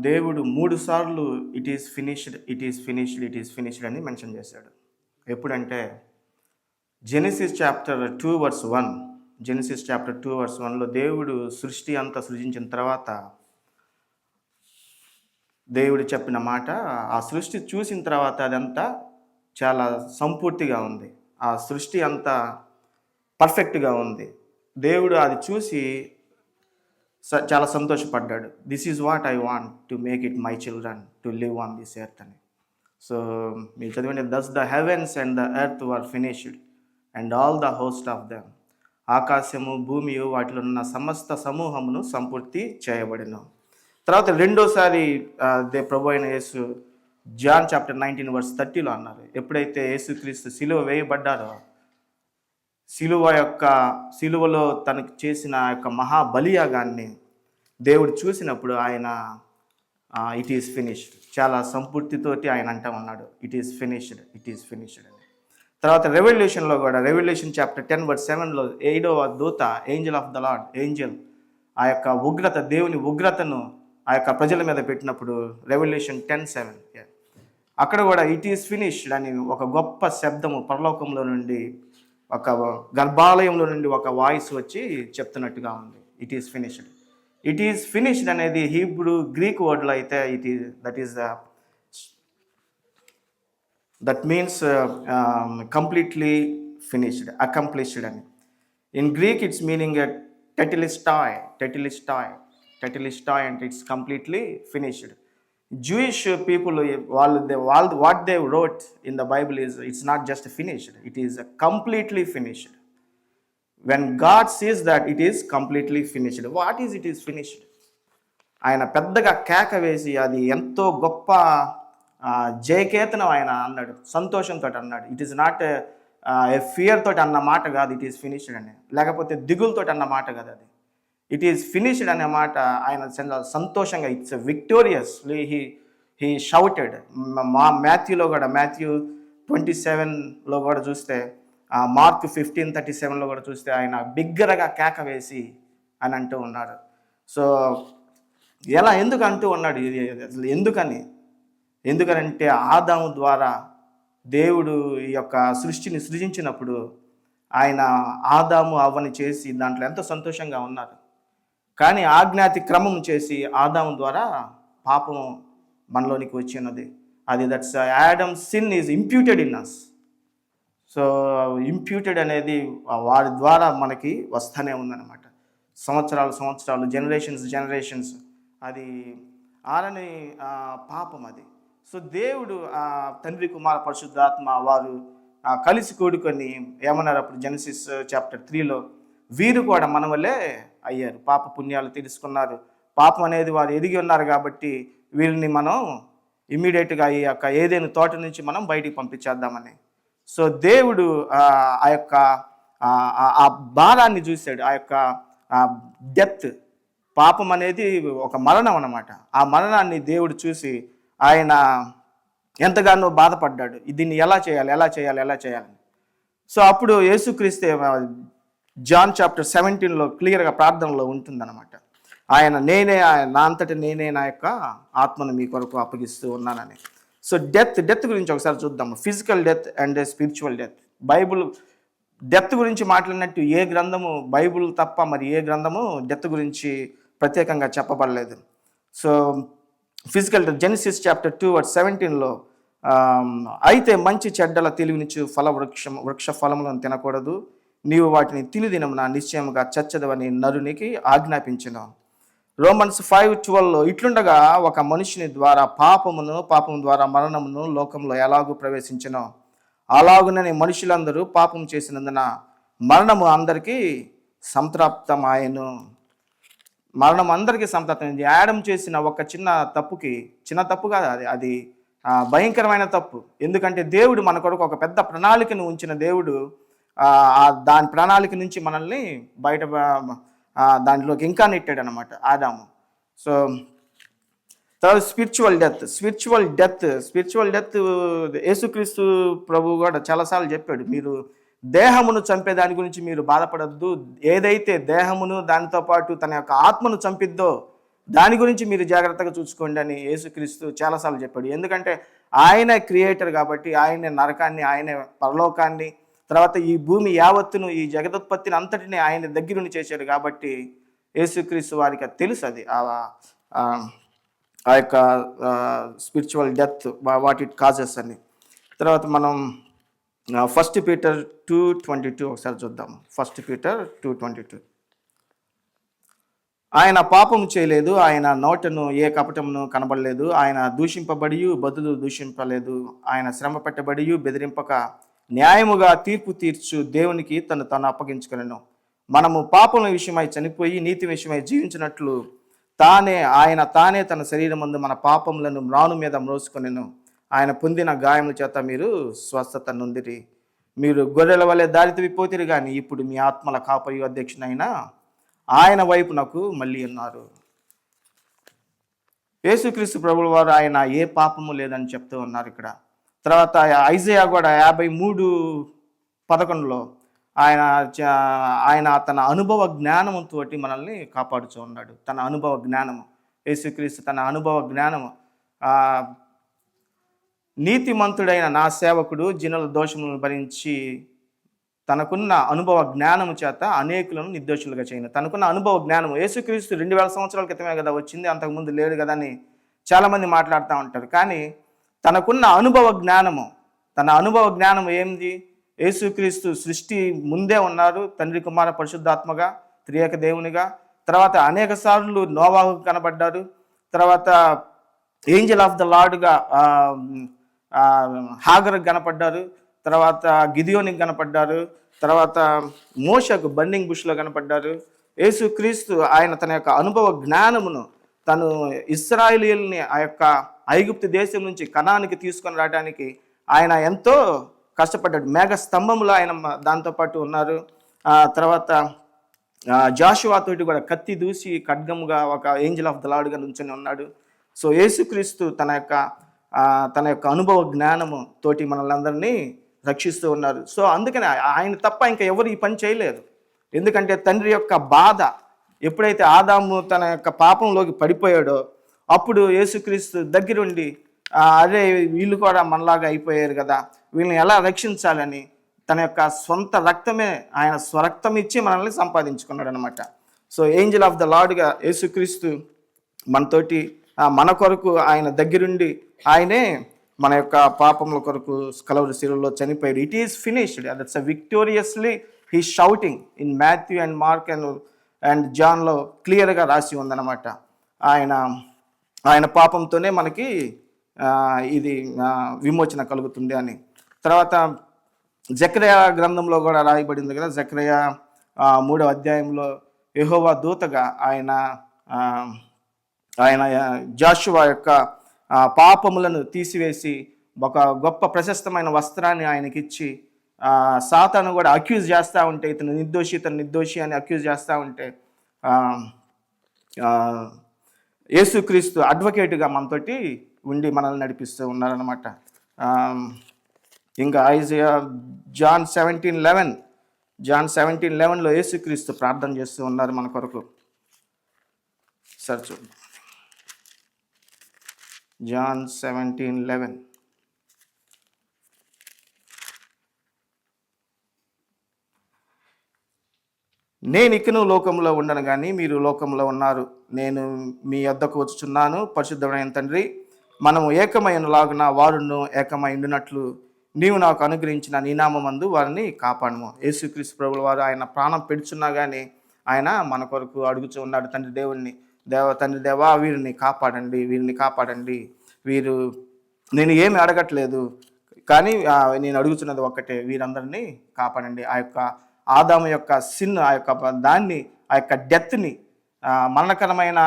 దేవుడు 3 సార్లు it is finished, it is finished, it is finished అని మెన్షన్ చేశాడు. ఎప్పుడంటే జెనసిస్ చాప్టర్ 2:1, జెనసిస్ చాప్టర్ 2:1లో దేవుడు సృష్టి అంతా సృజించిన తర్వాత దేవుడు చెప్పిన మాట, ఆ సృష్టి చూసిన తర్వాత అదంతా చాలా సంపూర్తిగా ఉంది, ఆ సృష్టి అంతా పర్ఫెక్ట్గా ఉంది. దేవుడు అది చూసి చాలా సంతోషపడ్డాడు. This is what I want to make it my children to live on this earth అని. సో మీరు చదివండి, thus the heavens and the earth were finished and all the host of them. ఆకాశము భూమియు వాటిలో ఉన్న సమస్త సమూహమును సంపూర్తి చేయబడిను. తర్వాత రెండోసారి ప్రభు అయిన యేసు జాన్ చాప్టర్ 19:30లో అన్నారు, ఎప్పుడైతే యేసుక్రీస్తు సిలువ వేయబడ్డారో, సిలువలో తనకు చేసిన యొక్క మహాబలియాగాన్ని దేవుడు చూసినప్పుడు ఆయన ఇట్ ఈస్ ఫినిష్డ్, చాలా సంపూర్తితోటి ఆయన అంటా ఉన్నాడు, it is finished, it is finished అని. తర్వాత రెవల్యూషన్లో కూడా, రెవల్యూషన్ చాప్టర్ 10:7లో 7వ దూత, Angel of the lord, Angel ఆ యొక్క ఉగ్రత, దేవుని ఉగ్రతను ఆ యొక్క ప్రజల మీద పెట్టినప్పుడు రెవల్యూషన్ 10:7, అక్కడ కూడా ఇట్ ఈస్ ఫినిష్డ్ అని ఒక గొప్ప శబ్దము పరలోకంలో నుండి, ఒక గర్భాలయంలో నుండి ఒక వాయిస్ వచ్చి చెప్తున్నట్టుగా ఉంది, it is finished. It is finished అనేది హీబ్రూ గ్రీక్ వర్డ్లో అయితే that means completely finished, accomplished అని. ఇన్ గ్రీక్ ఇట్స్ మీనింగ్ టెటిలిస్టాయ్ అంటే it's completely finished. Jewish people, what they wrote in the Bible is, it's not just finished, it is completely finished. When God says that it is completely finished, what is it is finished? ఆయన పెద్దగా కేక వేసి అది ఎంతో గొప్ప జయకేతనం ఆయన అన్నాడు, సంతోషంతో అన్నాడు. It is not a fear తోటి అన్న మాట కాదు ఇట్ ఈస్ ఫినిష్డ్ అని, లేకపోతే దిగులతో అన్న మాట కాదు అది. ఇట్ ఈస్ ఫినిష్డ్ అనే మాట ఆయన సంతోషంగా, ఇట్స్ విక్టోరియస్లీ హీ షౌటెడ్. మాథ్యూలో కూడా, మాథ్యూ 27లో కూడా చూస్తే, మార్క్ 15:37లో కూడా చూస్తే ఆయన బిగ్గరగా కేక వేసి అని అంటూ ఉన్నారు. సో ఎందుకు అంటూ ఉన్నాడు అసలు, ఎందుకనంటే ఆదాము ద్వారా దేవుడు ఈ యొక్క సృష్టిని సృజించినప్పుడు ఆయన ఆదాము అవ్వని చేసి దాంట్లో ఎంతో సంతోషంగా ఉన్నారు. కానీ ఆజ్ఞాతి క్రమం చేసి ఆదాము ద్వారా పాపం మనలోనికి వచ్చి ఉన్నది. అది that's Adam sin is imputed in us. So imputed అనేది వారి ద్వారా మనకి వస్తూనే ఉందన్నమాట. సంవత్సరాలు, జనరేషన్స్ అది ఆరని పాపం అది. సో దేవుడు తండ్రి కుమార పరిశుద్ధాత్మ వారు కలిసి కూడుకొని ఏమన్నారు అప్పుడు జెనసిస్ చాప్టర్ 3లో, వీరు కూడా మన వల్లే అయ్యారు, పాప పుణ్యాలు తెలుసుకున్నారు, పాపం అనేది వారు ఎదిగి ఉన్నారు కాబట్టి వీళ్ళని మనం ఇమ్మీడియట్గా ఈ యొక్క ఏదైనా తోట నుంచి మనం బయటికి పంపించేద్దామని. సో దేవుడు ఆ యొక్క ఆ భారాన్ని చూశాడు, ఆ యొక్క డెత్, పాపం అనేది ఒక మరణం అన్నమాట. ఆ మరణాన్ని దేవుడు చూసి ఆయన ఎంతగానో బాధపడ్డాడు, దీన్ని ఎలా చేయాలి. సో అప్పుడు యేసుక్రీస్తే జాన్ చాప్టర్ 17లో క్లియర్గా ప్రార్థనలో ఉంటుందన్నమాట. ఆయన నేనే నా అంతటి నేనే నా యొక్క ఆత్మను మీ కొరకు అప్పగిస్తూ ఉన్నానని. సో డెత్ గురించి ఒకసారి చూద్దాము. Physical death and spiritual death. Bible death గురించి మాట్లాడినట్టు ఏ గ్రంథము, బైబుల్ తప్ప మరి ఏ గ్రంథము డెత్ గురించి ప్రత్యేకంగా చెప్పబడలేదు. So physical death, Genesis chapter 2:17లో అయితే మంచి చెడ్డల తెలివినిచ్చు వృక్ష ఫలములను తినకూడదు, నీవు వాటిని తినుదినమున నిశ్చయముగా చచ్చదవని నరునికి ఆజ్ఞాపించెను. రోమన్స్ 5:12లో ఇట్లుండగా ఒక మనుషుని ద్వారా పాపము ద్వారా మరణమును లోకంలో ఎలాగూ ప్రవేశించెనో అలాగుననే మనుషులందరూ పాపం చేసినందున మరణము అందరికీ సంప్రాప్తమాయెను. మరణం అందరికీ సంప్రాప్తమైంది. యాడమ్ చేసిన ఒక చిన్న తప్పు కాదు అది భయంకరమైన తప్పు. ఎందుకంటే దేవుడు మన కొరకు ఒక పెద్ద ప్రణాళికను ఉంచిన దేవుడు దాని ప్రణాళిక నుంచి మనల్ని బయట దాంట్లోకి ఇంకా నెట్టాడు అనమాట ఆదాము. సో తర్వాత స్పిరిచువల్ డెత్ యేసుక్రీస్తు ప్రభు కూడా చాలాసార్లు చెప్పాడు, మీరు దేహమును చంపే దాని గురించి మీరు బాధపడద్దు, ఏదైతే దేహమును దానితో పాటు తన యొక్క ఆత్మను చంపిద్దో దాని గురించి మీరు జాగ్రత్తగా చూసుకోండి అని యేసుక్రీస్తు చాలాసార్లు చెప్పాడు. ఎందుకంటే ఆయన క్రియేటర్ కాబట్టి, ఆయన నరకాన్ని, ఆయన పరలోకాన్ని, తర్వాత ఈ భూమి యావత్తును, ఈ జగదుత్పత్తిని అంతటిని ఆయన దగ్గరుండి చేశాడు కాబట్టి యేసుక్రీస్తు వారికి తెలుసు అది ఆ యొక్క spiritual death what it causes అని. తర్వాత మనం 1 Peter 2:22 ఒకసారి చూద్దాం. 1 Peter 2:22. ఆయన పాపము చేయలేదు, ఆయన నోటను ఏ కపటమును కనబడలేదు, ఆయన దూషింపబడి బదులు దూషింపలేదు, ఆయన శ్రమ పెట్టబడి బెదిరింపక న్యాయముగా తీర్పు తీర్చు దేవునికి తను అప్పగించుకొనెను. మనము పాపం విషయమై చనిపోయి నీతి విషయమై జీవించినట్లు ఆయన తన శరీరమందు మన పాపములను మ్రాను మీద మ్రోసుకొనెను. ఆయన పొందిన గాయముల చేత మీరు స్వస్థత నొందిరి. మీరు గొర్రెల వలె దారి తప్పిపోతిరి కానీ ఇప్పుడు మీ ఆత్మల కాపరి అధ్యక్షునైన ఆయన వైపు నాకు మళ్ళీ ఉన్నారు. యేసుక్రీస్తు ప్రభువు వారు ఆయన ఏ పాపము లేదని చెప్తూ ఉన్నారు ఇక్కడ. తర్వాత ఐజయా కూడా 53:11లో ఆయన తన అనుభవ జ్ఞానంతో మనల్ని కాపాడుతూ ఉన్నాడు. తన అనుభవ జ్ఞానము, యేసుక్రీస్తు తన అనుభవ జ్ఞానము, నీతిమంతుడైన నా సేవకుడు జనుల దోషములను భరించి తనకున్న అనుభవ జ్ఞానము చేత అనేకులను నిర్దోషులుగా చేయను. తనకున్న అనుభవ జ్ఞానము, యేసుక్రీస్తు 2000 సంవత్సరాల క్రితమే కదా వచ్చింది, అంతకుముందు లేడు కదా అని చాలామంది మాట్లాడుతూ ఉంటారు. కానీ తనకున్న అనుభవ జ్ఞానము ఏంది? యేసుక్రీస్తు సృష్టి ముందే ఉన్నారు, తండ్రి కుమార పరిశుద్ధాత్మగా త్రియేక దేవునిగా. తర్వాత అనేక సార్లు నోవాహు కనబడ్డారు, తర్వాత ఏంజల్ ఆఫ్ ద లార్డ్గా హాగర్కి కనపడ్డారు, తర్వాత గిదియోనికి కనపడ్డారు, తర్వాత మోషకు బర్నింగ్ బుష్లో కనపడ్డారు. యేసుక్రీస్తు ఆయన తన యొక్క అనుభవ జ్ఞానమును తను ఇశ్రాయేలీయుల్ని ఆ యొక్క ఐగుప్తు దేశం నుంచి కనానికి తీసుకొని రావడానికి ఆయన ఎంతో కష్టపడ్డాడు. మేఘ స్తంభములో ఆయన దాంతోపాటు ఉన్నారు. తర్వాత జాషువా తోటి కూడా కత్తి దూసి ఖడ్గముగా ఒక ఏంజల్ ఆఫ్ ద లార్డ్గా నుంచొని ఉన్నాడు. సో యేసుక్రీస్తు తన యొక్క అనుభవ జ్ఞానము తోటి మనల్ని అందరినీ రక్షిస్తూ ఉన్నారు. సో అందుకని ఆయన తప్ప ఇంకా ఎవరు ఈ పని చేయలేరు. ఎందుకంటే తండ్రి యొక్క బాధ ఎప్పుడైతే ఆదాము తన యొక్క పాపంలోకి పడిపోయాడో అప్పుడు యేసుక్రీస్తు దగ్గరుండి అరే వీళ్ళు కూడా మనలాగా అయిపోయారు కదా, వీళ్ళని ఎలా రక్షించాలని తన యొక్క సొంత రక్తమే, ఆయన స్వరక్తం ఇచ్చి మనల్ని సంపాదించుకున్నాడు అనమాట. సో ఏంజల్ ఆఫ్ ద లార్డ్గా యేసుక్రీస్తు మనతోటి మన కొరకు ఆయన దగ్గరుండి ఆయనే మన యొక్క పాపముల కొరకు కలవరి శిలువలో చనిపోయాడు. It is finished. That's victoriously he shouting in Matthew and Mark and జాన్లో క్లియర్గా రాసి ఉందన్నమాట. ఆయన పాపంతోనే మనకి ఇది విమోచన కలుగుతుంది అని. తర్వాత జకర్యా గ్రంథంలో కూడా రాయబడింది కదా, జకర్యా 3వ అధ్యాయంలో యెహోవా దూతగా ఆయన జాషువా యొక్క పాపములను తీసివేసి ఒక గొప్ప ప్రశస్తమైన వస్త్రాన్ని ఆయనకిచ్చి సాతాను కూడా అక్యూజ్ చేస్తూ ఉంటే, ఇతను నిర్దోషి అని అక్యూజ్ చేస్తూ ఉంటే యేసుక్రీస్తు అడ్వకేట్గా మనతోటి ఉండి మనల్ని నడిపిస్తూ ఉన్నారనమాట. ఇంకా జాన్ 17:11లో యేసుక్రీస్తు ప్రార్థన చేస్తూ ఉన్నారు మన కొరకు. సార్ చూడండి, జాన్ 17:11. నేను ఇకను లోకంలో ఉండను కానీ మీరు లోకంలో ఉన్నారు, నేను మీ వద్దకు వచ్చుచున్నాను. పరిశుద్ధమైన తండ్రి, మనము ఏకమైనలాగున వారును ఏకమైండునట్లు నీవు నాకు అనుగ్రహించిన నీ నామమందు వారిని కాపాడము. యేసుక్రీస్తు ప్రభుల వారు ఆయన ప్రాణం పెడుచున్నా కానీ ఆయన మన కొరకు అడుగుచూ ఉన్నాడు తండ్రి దేవుణ్ణి, తండ్రి దేవా వీరిని కాపాడండి. వీరు నేను ఏమి అడగట్లేదు కానీ నేను అడుగుతున్నది ఒక్కటే, వీరందరినీ కాపాడండి. ఆ యొక్క ఆదాము యొక్క సిన్, ఆ యొక్క దాన్ని, ఆ యొక్క డెత్ని, మరణకరమైన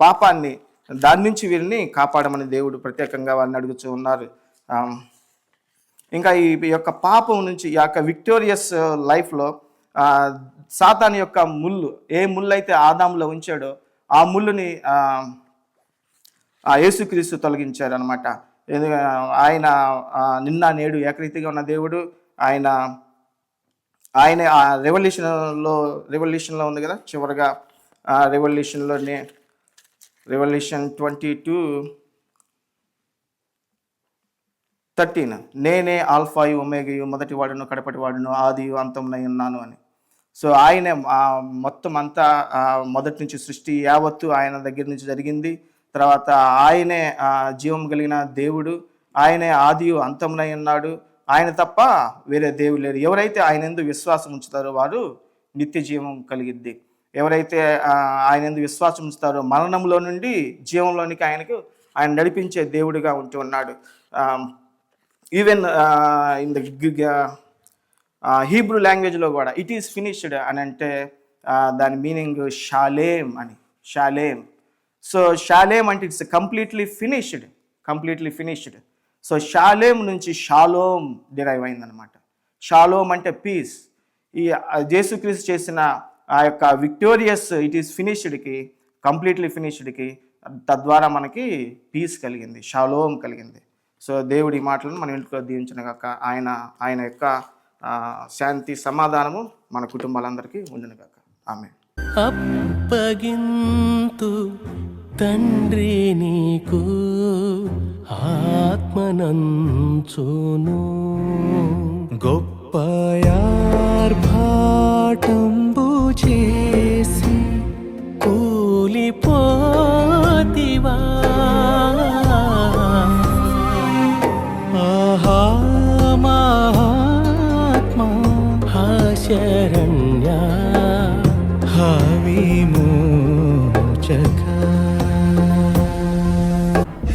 పాపాన్ని, దాని నుంచి వీరిని కాపాడమని దేవుడు ప్రత్యేకంగా వారిని అడుగుతూ ఉన్నారు. ఇంకా ఈ యొక్క పాపం నుంచి, ఈ యొక్క విక్టోరియస్ లైఫ్లో సాతాను యొక్క ముళ్ళు, ఏ ముళ్ళు అయితే ఆదాములో ఉంచాడో ఆ ముళ్ళుని యేసుక్రీస్తు తొలగించారు అనమాట. ఆయన నిన్న నేడు ఏకరీతిగా ఉన్న దేవుడు. ఆయన రెవల్యూషన్లో ఉంది కదా, చివరిగా రెవల్యూషన్లోనే, రెవల్యూషన్ 22:13, నేనే ఆల్ఫాయు ఒమేగయు, మొదటి వాడును కడపటి వాడును, ఆదియు అంతమునై ఉన్నాను అని. సో ఆయనే మొత్తం అంతా మొదటి నుంచి సృష్టి యావత్తు ఆయన దగ్గర నుంచి జరిగింది. తర్వాత ఆయనే జీవం కలిగిన దేవుడు, ఆయనే ఆదియు అంతమునై ఉన్నాడు. ఆయన తప్ప వేరే దేవుడు లేడు. ఎవరైతే ఆయన యందు విశ్వాసం ఉంచుతారో వారు నిత్య జీవం కలిగిద్ది. ఎవరైతే ఆయన యందు విశ్వాసం ఉంచుతారో మరణంలో నుండి జీవంలోనికి ఆయన నడిపించే దేవుడిగా ఉంటూ ఉన్నాడు. ఈవెన్ ఇన్ ద హీబ్రూ లాంగ్వేజ్లో కూడా ఇట్ ఈస్ ఫినిష్డ్ అని అంటే దాని మీనింగ్ షాలేం అని, షాలేం. సో షాలేం అంటే it's completely finished. So Shalem నుంచి షాలోమ్ డిరైవ్ అయిందనమాట. షాలోమ్ అంటే పీస్. ఈ యేసుక్రీస్తు చేసిన ఆ యొక్క విక్టోరియస్ ఇట్ ఈస్ ఫినిష్డ్కి, కంప్లీట్లీ ఫినిష్డ్కి, తద్వారా మనకి పీస్ కలిగింది, షాలోమ్ కలిగింది. సో దేవుడి మాటలను మన ఇంట్లో దీవించిన కాక ఆయన యొక్క శాంతి సమాధానము మన కుటుంబాలందరికీ ఉండును కాక. ఆమేన్. అప్పగింతు తండ్రి నీకు ఆత్మనంచును, గొప్పయార్భాటంబు చేసి కూలిపోతివా, ఆహా మహాత్మా శరణ్య విమోచక.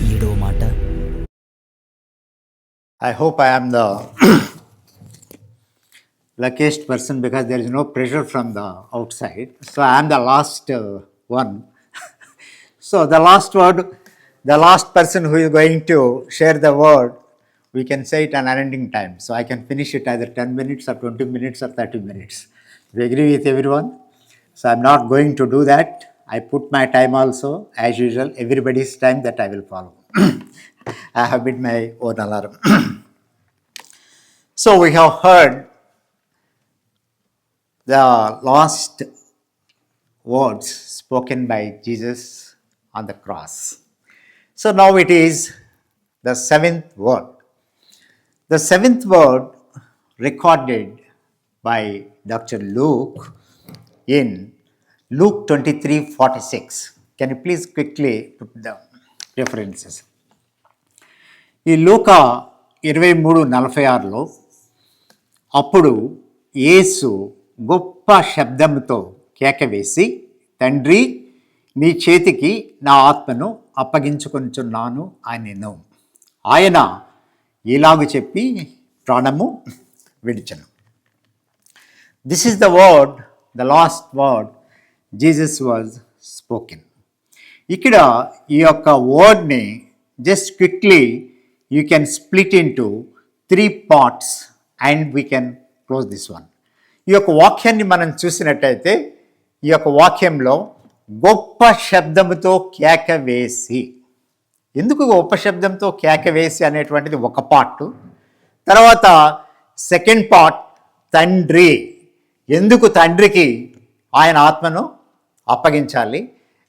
7వ మాట, I hope I am the luckiest person because there is no pressure from the outside. So I am the last one. So the last word, the last person who is going to share the word, we can say it an unending time. So I can finish it either 10 minutes or 20 minutes or 30 minutes. Do you agree with everyone? So I'm not going to do that. I put my time also, as usual, everybody's time that I will follow. I have been my own alarm. So we have heard the last words spoken by Jesus on the cross. So now it is the 7th word. The 7th word recorded by Dr. Luke in Luke 23:46. Can you please quickly put the references? ఈ లూకా 23:46లో అప్పుడు యేసు గొప్ప శబ్దంతో కేకవేసి, తండ్రి నీ చేతికి నా ఆత్మను అప్పగించుకొనుచున్నాను అనెను. ఆయన ఇలాగు చెప్పి ప్రాణము విడిచెను. This is the word, the last word Jesus was spoken. ఇక్కడ ఈ యొక్క వర్డ్ని just quickly you can split into 3 parts and we can close this one. ఈ యొక్క వాక్యాన్ని మనం చూసినట్టయితే ఈ యొక్క వాక్యంలో గొప్ప శబ్దముతో కేక వేసి, ఎందుకు గొప్ప శబ్దంతో కేక వేసి అనేటువంటిది ఒక పార్ట్. తర్వాత సెకండ్ పార్ట్ తండ్రి, ఎందుకు తండ్రికి ఆయన ఆత్మను అప్పగించాలి.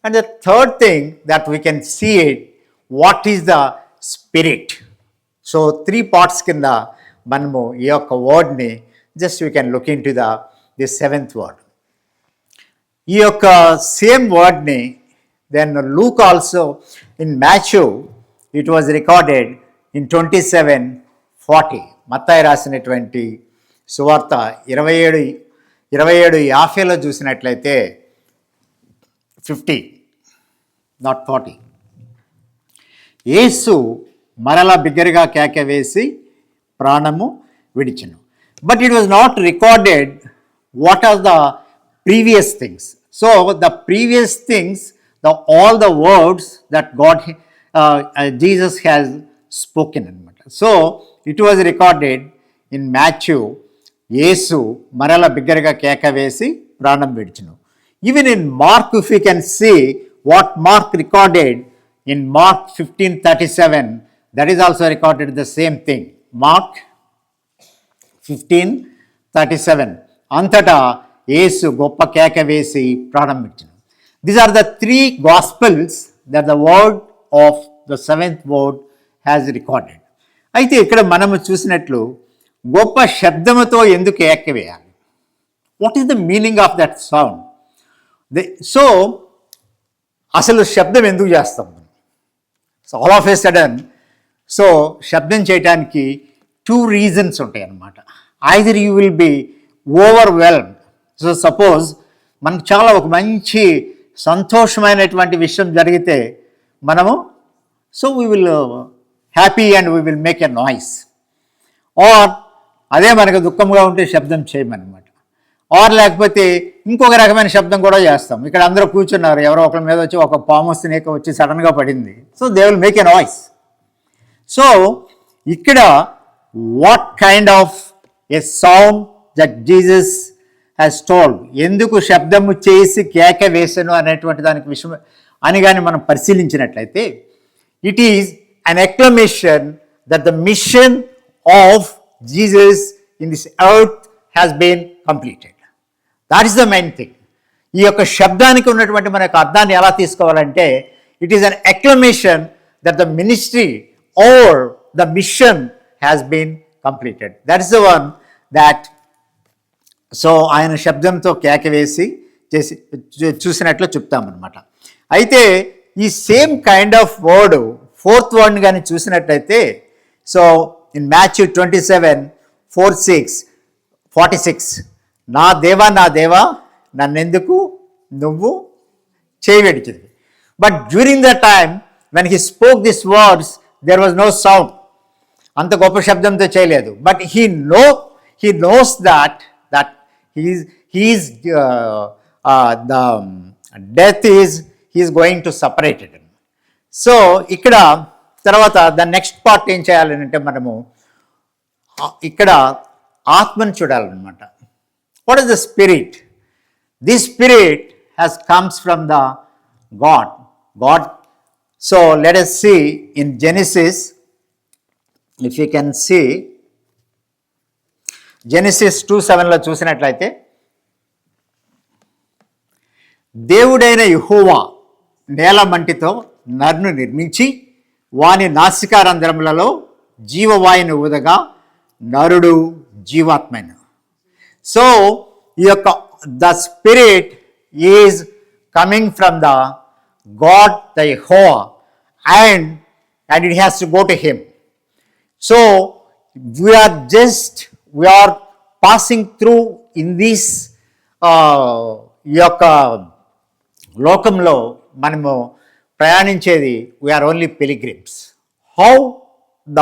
And the third thing that we can see it, what is the spirit. So 3 parts కింద మనము ఈ యొక్క వర్డ్ని just we can look into the 7th word. ఈ యొక్క సేమ్ వర్డ్ని then Luke also in Matthew it was recorded in 27:40. మత్తాయి రాసినటువంటి సువార్త 27:50లో చూసినట్లయితే 50 నాట్ 40. యేసు మరలా బిగ్గరగా కేక వేసి ప్రాణము విడిచెను. But it was not recorded what are the previous things. So the previous things, all the words that Jesus has spoken. So it was recorded in Matthew, Yesu marala biggaraga keka vesi pranam vidichinu. Even in Mark, if we can see what Mark recorded in Mark 15:37, that is also recorded the same thing. Mark 15:37 antata యేసు గొప్ప కేక వేసి ప్రారంభించను. These are the 3 Gospels that the word of the 7th word has recorded. అయితే ఇక్కడ మనము చూసినట్లు గొప్ప శబ్దముతో ఎందుకు కేక వేయాలి? What is the meaning of that sound? So అసలు శబ్దం ఎందుకు చేస్తాం? So all of a sudden so శబ్దం చేయడానికి 2 reasons ఉంటాయి అన్నమాట. Either you will be overwhelmed. So suppose మనకు చాలా ఒక మంచి సంతోషమైనటువంటి విషయం జరిగితే మనము so we will happy and we will make a noise. Or అదే మనకు దుఃఖంగా ఉంటే శబ్దం చేయమన్నమాట. ఆర్ లేకపోతే ఇంకొక రకమైన శబ్దం కూడా చేస్తాం. ఇక్కడ అందరూ కూర్చున్నారు, ఎవరో ఒకరి మీద వచ్చి ఒక పాము స్నేక్ వచ్చి సడన్గా పడింది. So they will make a noise. So ఇక్కడ what kind of a sound that Jesus has told, ఎందుకు శబ్దము చేసి కేక వేసను అనేటువంటి దానికి విషయం అని కానీ మనం పరిశీలించినట్లయితే it is an exclamation that the mission of Jesus in this earth has been completed. That is the main thing. ఈ యొక్క శబ్దానికి ఉన్నటువంటి మన యొక్క అర్థాన్ని ఎలా తీసుకోవాలంటే it is an exclamation that the ministry or the mission has been completed. That is the one that so ఆయన శబ్దంతో కేక వేసి చేసి చూసినట్లు చెప్తామన్నమాట. అయితే ఈ same kind of word 4th word కానీ చూసినట్లయితే సో ఇన్ మాథ్యూ 27:46 నా దేవా నన్నెందుకు నువ్వు చేయవెడిచిది. But during the time when he spoke this words there was no sound. అంత గొప్ప శబ్దంతో చేయలేదు. But he knows that the death is he is going to separate it. So ఇక్కడ తర్వాత ద నెక్స్ట్ పార్ట్ ఏం చేయాలంటే మనము ఇక్కడ ఆత్మను చూడాలన్నమాట. What is the spirit? This spirit has comes from the God. So let us see in Genesis, if you can see Genesis 2:7లో చూసినట్లయితే దేవుడైన యెహోవా నేల మంటితో నరును నిర్మించి వాని నాసికారంధ్రములలో జీవవాయుని ఊదగా నరుడు జీవాత్మైన. సో ఈ యొక్క the spirit is coming from the God the Jehovah and it has to go to him. So we are passing through in this ఈ యొక్క లోకంలో మనము ప్రయాణించేది we are only pilgrims. How the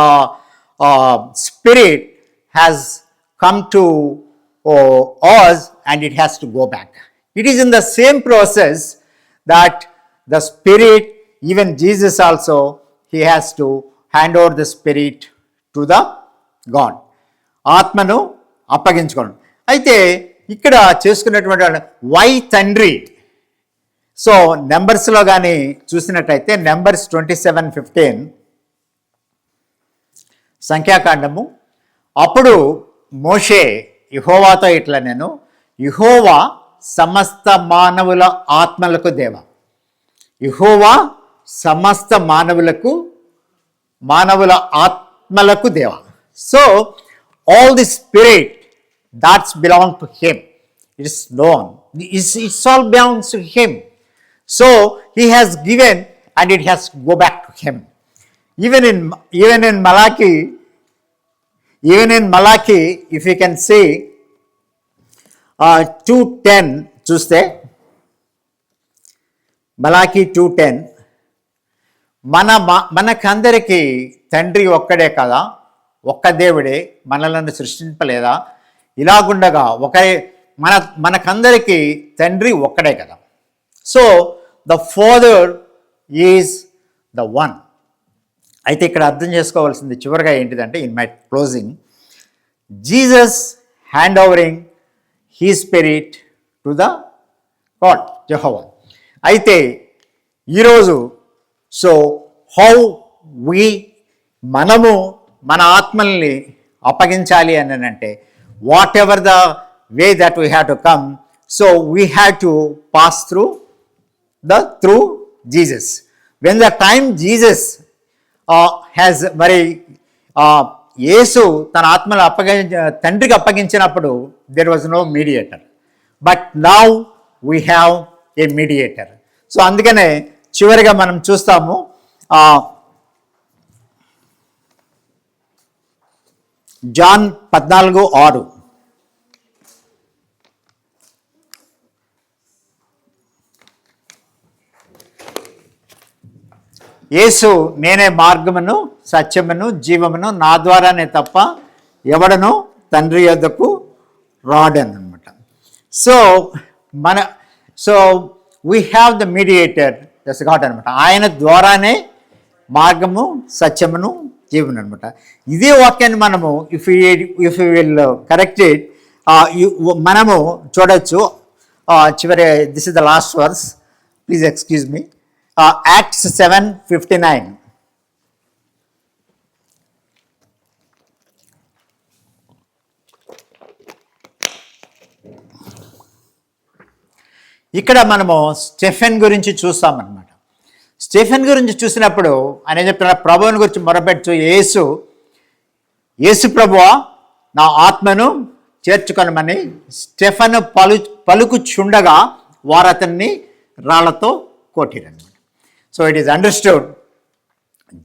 spirit has come to us and it has to go back. It is in the same process that the spirit, even Jesus also, he has to hand over the spirit to the God. ఆత్మను అప్పగించుకోవడం. అయితే ఇక్కడ చేసుకున్నటువంటి వై తండ్రి. సో నెంబర్స్లో కానీ చూసినట్టయితే నెంబర్స్ 27:15 సంఖ్యాకాండము. అప్పుడు మోషే యెహోవాతో ఇట్లా నేను యెహోవా సమస్త మానవుల ఆత్మలకు దేవ. యెహోవా సమస్త మానవుల ఆత్మలకు దేవ. So all the spirit that's belong to him. It is known. It's all belongs to him. So he has given and it has go back to him. Even in Malachi, if you can see 2:10 చూస్తే మలాకి 2:10 మనకందరికీ తండ్రి ఒక్కడే కదా, ఒక్క దేవుడే మనలను సృష్టింపలేదా, ఇలాగుండగా మనకందరికీ తండ్రి ఒక్కడే కదా. So the father is the one. అయితే ఇక్కడ అర్థం చేసుకోవాల్సింది చివరిగా ఏంటిదంటే, in my closing, Jesus hand overing he spirit to the God యెహోవా. అయితే ఈరోజు సో హౌ మనము మన ఆత్మల్ని అప్పగించాలి అని అంటే, whatever the way that we have to come, so we have to pass through Jesus. When the time Jesus has యేసు తన ఆత్మను తండ్రికి అప్పగించినప్పుడు there was no mediator, but now we have a mediator. So అందుకనే చివరిగా మనం చూస్తాము జాన్ 14:6. యేసు నేనే మార్గమును సత్యమును జీవమును, నా ద్వారానే తప్ప ఎవడను తండ్రి యొద్దకు రాడని అనమాట. So we have the mediator that's God అనమాట. ఆయన ద్వారానే మార్గము సత్యమును జీవనం అనమాట. ఇదే వాక్యాన్ని మనము if you will correct it, మనము చూడొచ్చు చివరి, this is the last verse, please excuse me, Acts 7:59. ఇక్కడ మనము స్టెఫెన్ గురించి చూస్తామన్నమాట. స్టెఫెన్ గురించి చూసినప్పుడు ఆయన చెప్తున్న ప్రభువుని గురించి మొరపెట్టు, యేసు ప్రభువా నా ఆత్మను చేర్చుకొనమని స్టెఫెన్ పలుకుచుండగా వారు అతన్ని రాళ్లతో కొట్టిరన్నమాట. So it is understood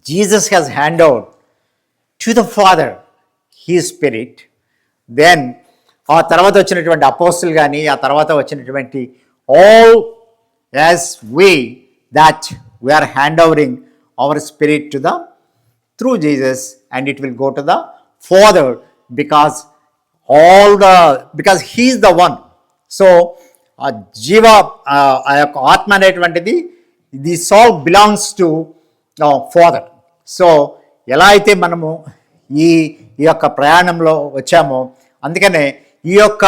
Jesus has handed out to the Father His Spirit. Then ఆ తర్వాత వచ్చినటువంటి అపోస్తులు కానీ, ఆ తర్వాత వచ్చినటువంటి all as we are hand overing our spirit to the through Jesus, and it will go to the Father because He is the one. So జీవ ఆ యొక్క ఆత్మ అనేటువంటిది this all belongs to father. So ఎలా అయితే మనము ఈ యొక్క ప్రయాణంలో వచ్చామో, అందుకనే ఈ యొక్క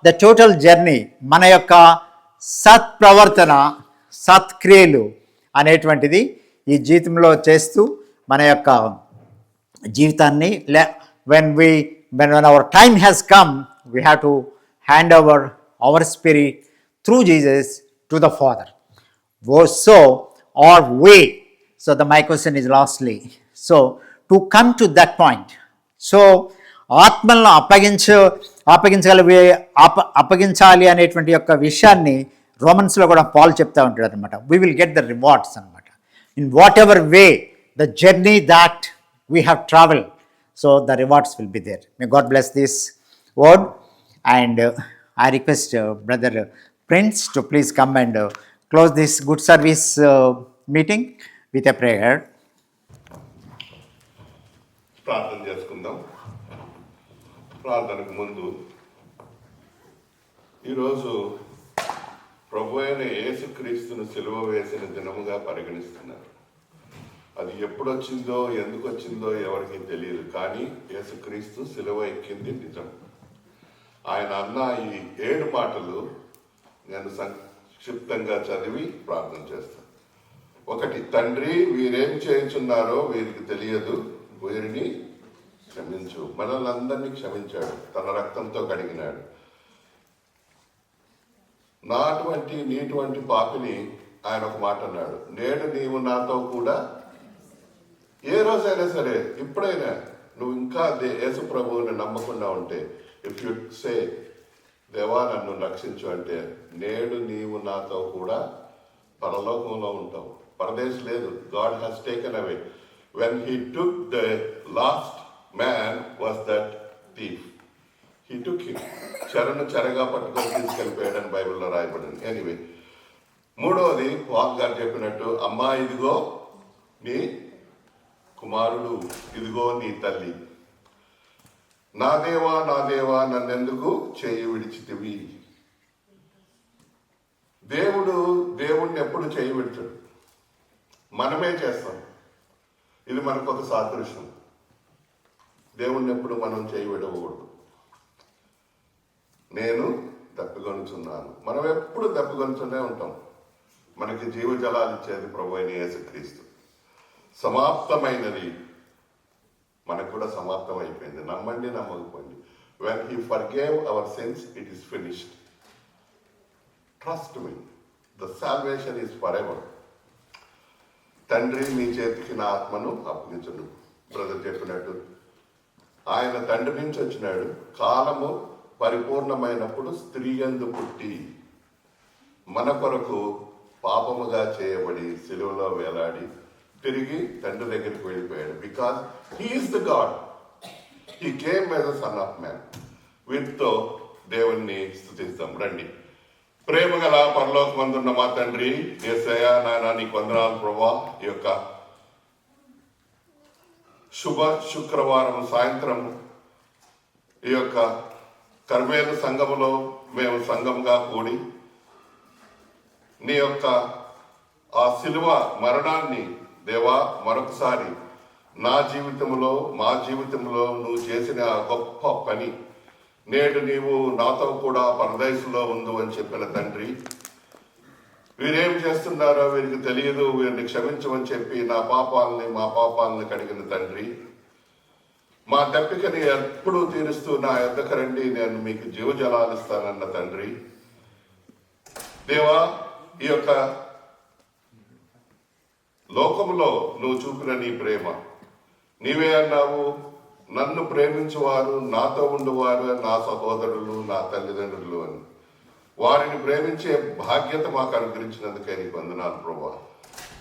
ద టోటల్ జర్నీ మన యొక్క సత్ప్రవర్తన, సత్క్రియలు అనేటువంటిది ఈ జీవితంలో చేస్తూ మన యొక్క జీవితాన్ని when our time has come, we have to hand over our spirit through Jesus to the Father. So my question is lastly, so to come to that point, so ఆత్మలను అప్పగించాలి అనేటువంటి యొక్క విషయాన్ని రోమన్స్లో కూడా పాల్ చెప్తా ఉంటాడు అనమాట. We will get the rewards అనమాట in whatever way the journey that we have travel. So the rewards will be there. May God bless this word, and I request Brother Prince to please come and close this good service meeting with a prayer. ప్రార్థన చేసుకుందాం. ప్రార్థనకు ముందు ఈరోజు ప్రభు అయిన యేసుక్రీస్తును సిలువ వేసిన దినముగా పరిగణిస్తున్నారు. అది ఎప్పుడు వచ్చిందో, ఎందుకు వచ్చిందో ఎవరికి తెలియదు, కానీ యేసుక్రీస్తు సిలువ ఎక్కింది నిజం. ఆయన అన్న ఈ 7 మాటలు నేను సంక్షిప్తంగా చదివి ప్రార్థన చేస్తాను. 1, తండ్రి వీరేం చేయుచున్నారో వీరికి తెలియదు, వీరిని క్షమించు. మనల్ని అందరినీ క్షమించాడు, తన రక్తంతో కడిగినాడు. నాటువంటి నీటువంటి పాపిని ఆయన ఒక మాట అన్నాడు, నేడు నీవు నాతో కూడా. ఏ రోజైనా సరే, ఇప్పుడైనా నువ్వు ఇంకా యేసు ప్రభువుని నమ్మకుండా ఉంటే, ఇఫ్ యు సే దేవా నన్ను రక్షించు అంటే, నేడు నీవు నాతో కూడా పరలోకంలో ఉంటావు. పరదేశ్ లేదు. God has taken away. When he took the last man was that thief. He took him. చెరగా పట్టుకొని తీసుకెళ్ళిపోయాడని బైబిల్లో రాయబడింది. ఎనీవే, మూడవది వాక్ గారు చెప్పినట్టు, అమ్మా ఇదిగో నీ కుమారుడు, ఇదిగో నీ తల్లి. నా దేవా నన్నెందుకు చేయి విడిచితివి. దేవుణ్ణి ఎప్పుడు చేయి విడిచడు, మనమే చేస్తాం. ఇది మనకు ఒక సాదృశ్యం. దేవుణ్ణి ఎప్పుడు మనం చేయి విడవకూడదు. నేను దప్పిగొనుచున్నాను. మనం ఎప్పుడు దప్పిగొనుచునే ఉంటాం. మనకి జీవజలాలు ఇచ్చేది ప్రభు అయిన యేసుక్రీస్తు. సమాప్తమైనది, మనకు కూడా సమాప్తం అయిపోయింది. నమ్మండి, నమ్మకపోండి. When he forgave our sins, it is finished. Trust me, the salvation is forever. తండ్రి మీ చేతికి నా ఆత్మను అప్పగించును. బ్రదర్ చెప్పినట్టు ఆయన తండ్రి నుంచి వచ్చినాడు. కాలము పరిపూర్ణమైనప్పుడు స్త్రీ యందు పుట్టి మన కొరకు పాపముగా చేయబడి సిలువలో వేలాడి తిరిగి తండ్రి దగ్గరికి వెళ్ళిపోయాడు. Because he is the God. He came as a son of man. వీటితో దేవుణ్ణి స్తుతిస్తాం. రండి. ప్రేమ గల పరలోకమందున్న మా తండ్రి యేసయ్య, నాయన నీకు వందనాలు ప్రభా. ఈ యొక్క శుభ శుక్రవారం సాయంత్రం ఈ యొక్క కర్మేలు సంఘములో మేము సంఘంగా కూడి నీ యొక్క ఆ శిలువ మరణాన్ని దేవా మరొకసారి నా జీవితంలో, మా జీవితంలో నువ్వు చేసిన ఆ గొప్ప పని, నేడు నీవు నాతో కూడా పరదేశంలో ఉండు అని చెప్పిన తండ్రి, వీరేం చేస్తున్నారో వీరికి తెలియదు, వీరిని క్షమించమని చెప్పి మా పాపాలని కడిగిన తండ్రి, మా దప్పికని ఎప్పుడూ తీరుస్తూ నా యొద్దకు రండి, నేను మీకు జీవజలాలు ఇస్తానన్న తండ్రి, దేవా ఈ యొక్క లోకములో నువ్వు చూపిన నీ ప్రేమ, నీవే అన్నావు, నన్ను ప్రేమించువారు నాతో ఉండువారు నా సహోదరులు, నా తల్లిదండ్రులు అని. వారిని ప్రేమించే బాధ్యత మాకు అనుగ్రహించినందుకే నీకు వందనాలు ప్రభా.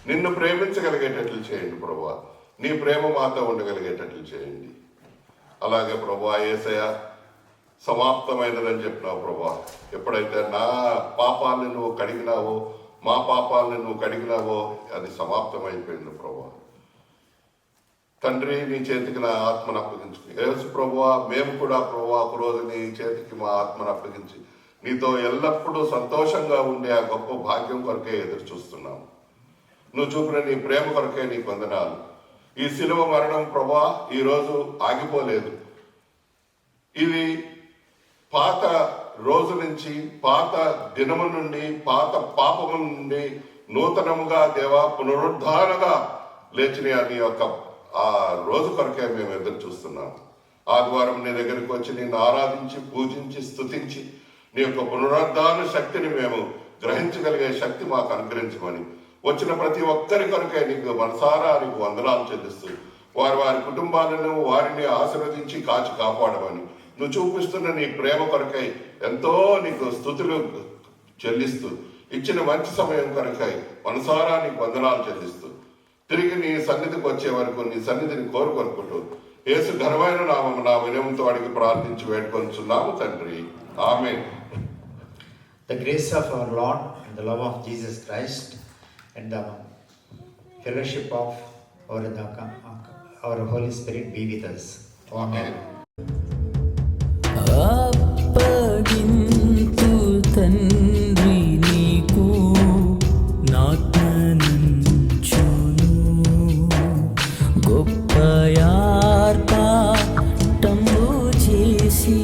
నిన్ను ప్రేమించగలిగేటట్లు చేయండి ప్రభా. నీ ప్రేమ మాతో ఉండగలిగేటట్లు చేయండి. అలాగే ప్రభా యేసయ్య సమాప్తమైనదని చెప్పినావు ప్రభా. ఎప్పుడైతే నా పాపాలను నువ్వు కడిగినావో, మా పాపాలను నువ్వు కడిగినావో, అది సమాప్తమైపోయింది ప్రభా. తండ్రి నీ చేతికి నా ఆత్మను అప్పగించుకుని యేసు ప్రభువా, మేము కూడా ప్రభువా ఒకరోజు నీ చేతికి మా ఆత్మను అప్పగించి నీతో ఎల్లప్పుడూ సంతోషంగా ఉండే ఆ గొప్ప భాగ్యం కొరకే ఎదురు చూస్తున్నాము. నువ్వు చూపిన నీ ప్రేమ కొరకే నీకు వందనాలు. ఈ శిలువ మరణం ప్రభా ఈరోజు ఆగిపోలేదు. ఇది పాత రోజు నుంచి, పాత దినము నుండి, పాత పాపము నుండి నూతనముగా దేవా పునరుద్ధారణగా లేచిన నీ యొక్క ఆ రోజు కొరకే మేము ఎదురు చూస్తున్నాము. ఆదివారం నీ దగ్గరికి వచ్చి నిన్ను ఆరాధించి, పూజించి, స్తుతించి నీ యొక్క పునరుద్ధారణ శక్తిని మేము గ్రహించగలిగే శక్తి మాకు అనుగ్రహించమని వచ్చిన ప్రతి ఒక్కరి కొరకే నీకు మనసారా నీకు వందనాలు చెల్లిస్తూ వారి కుటుంబాలను వారిని ఆశీర్వదించి కాచి కాపాడమని నువ్వు చూపిస్తున్న నీ ప్రేమ కొరకై ఎంతో నీకు స్తుతులు చెల్లిస్తూ ఇచ్చిన మంచి సమయం కొరకై మనసారా నీకు వందనాలు చెల్లిస్తూ తిరిగి నీ సన్నిధికి వచ్చే వరకు నీ సన్నిధిని కోరుకొనుకుంటూ యేసు ఘనమైన నామము నా వినయంతో అడిగి ప్రార్థించి వేడుకొనుచున్నాము తండ్రి. ఆమేన్. The grace of our Lord and the love of Jesus Christ and the fellowship of our Holy Spirit be with us. Amen. అప్పగింతు తండ్రి నీకు నాత్మనుంచును గొప్ప యార్పాటము చేసి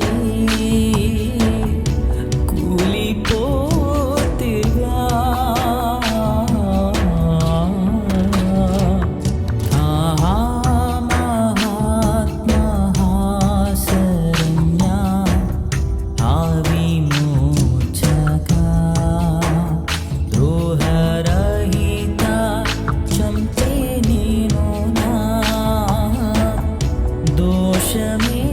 కూలిపోతివా మహాత్మహాశరణ్య ఆవిమోచక దోషమే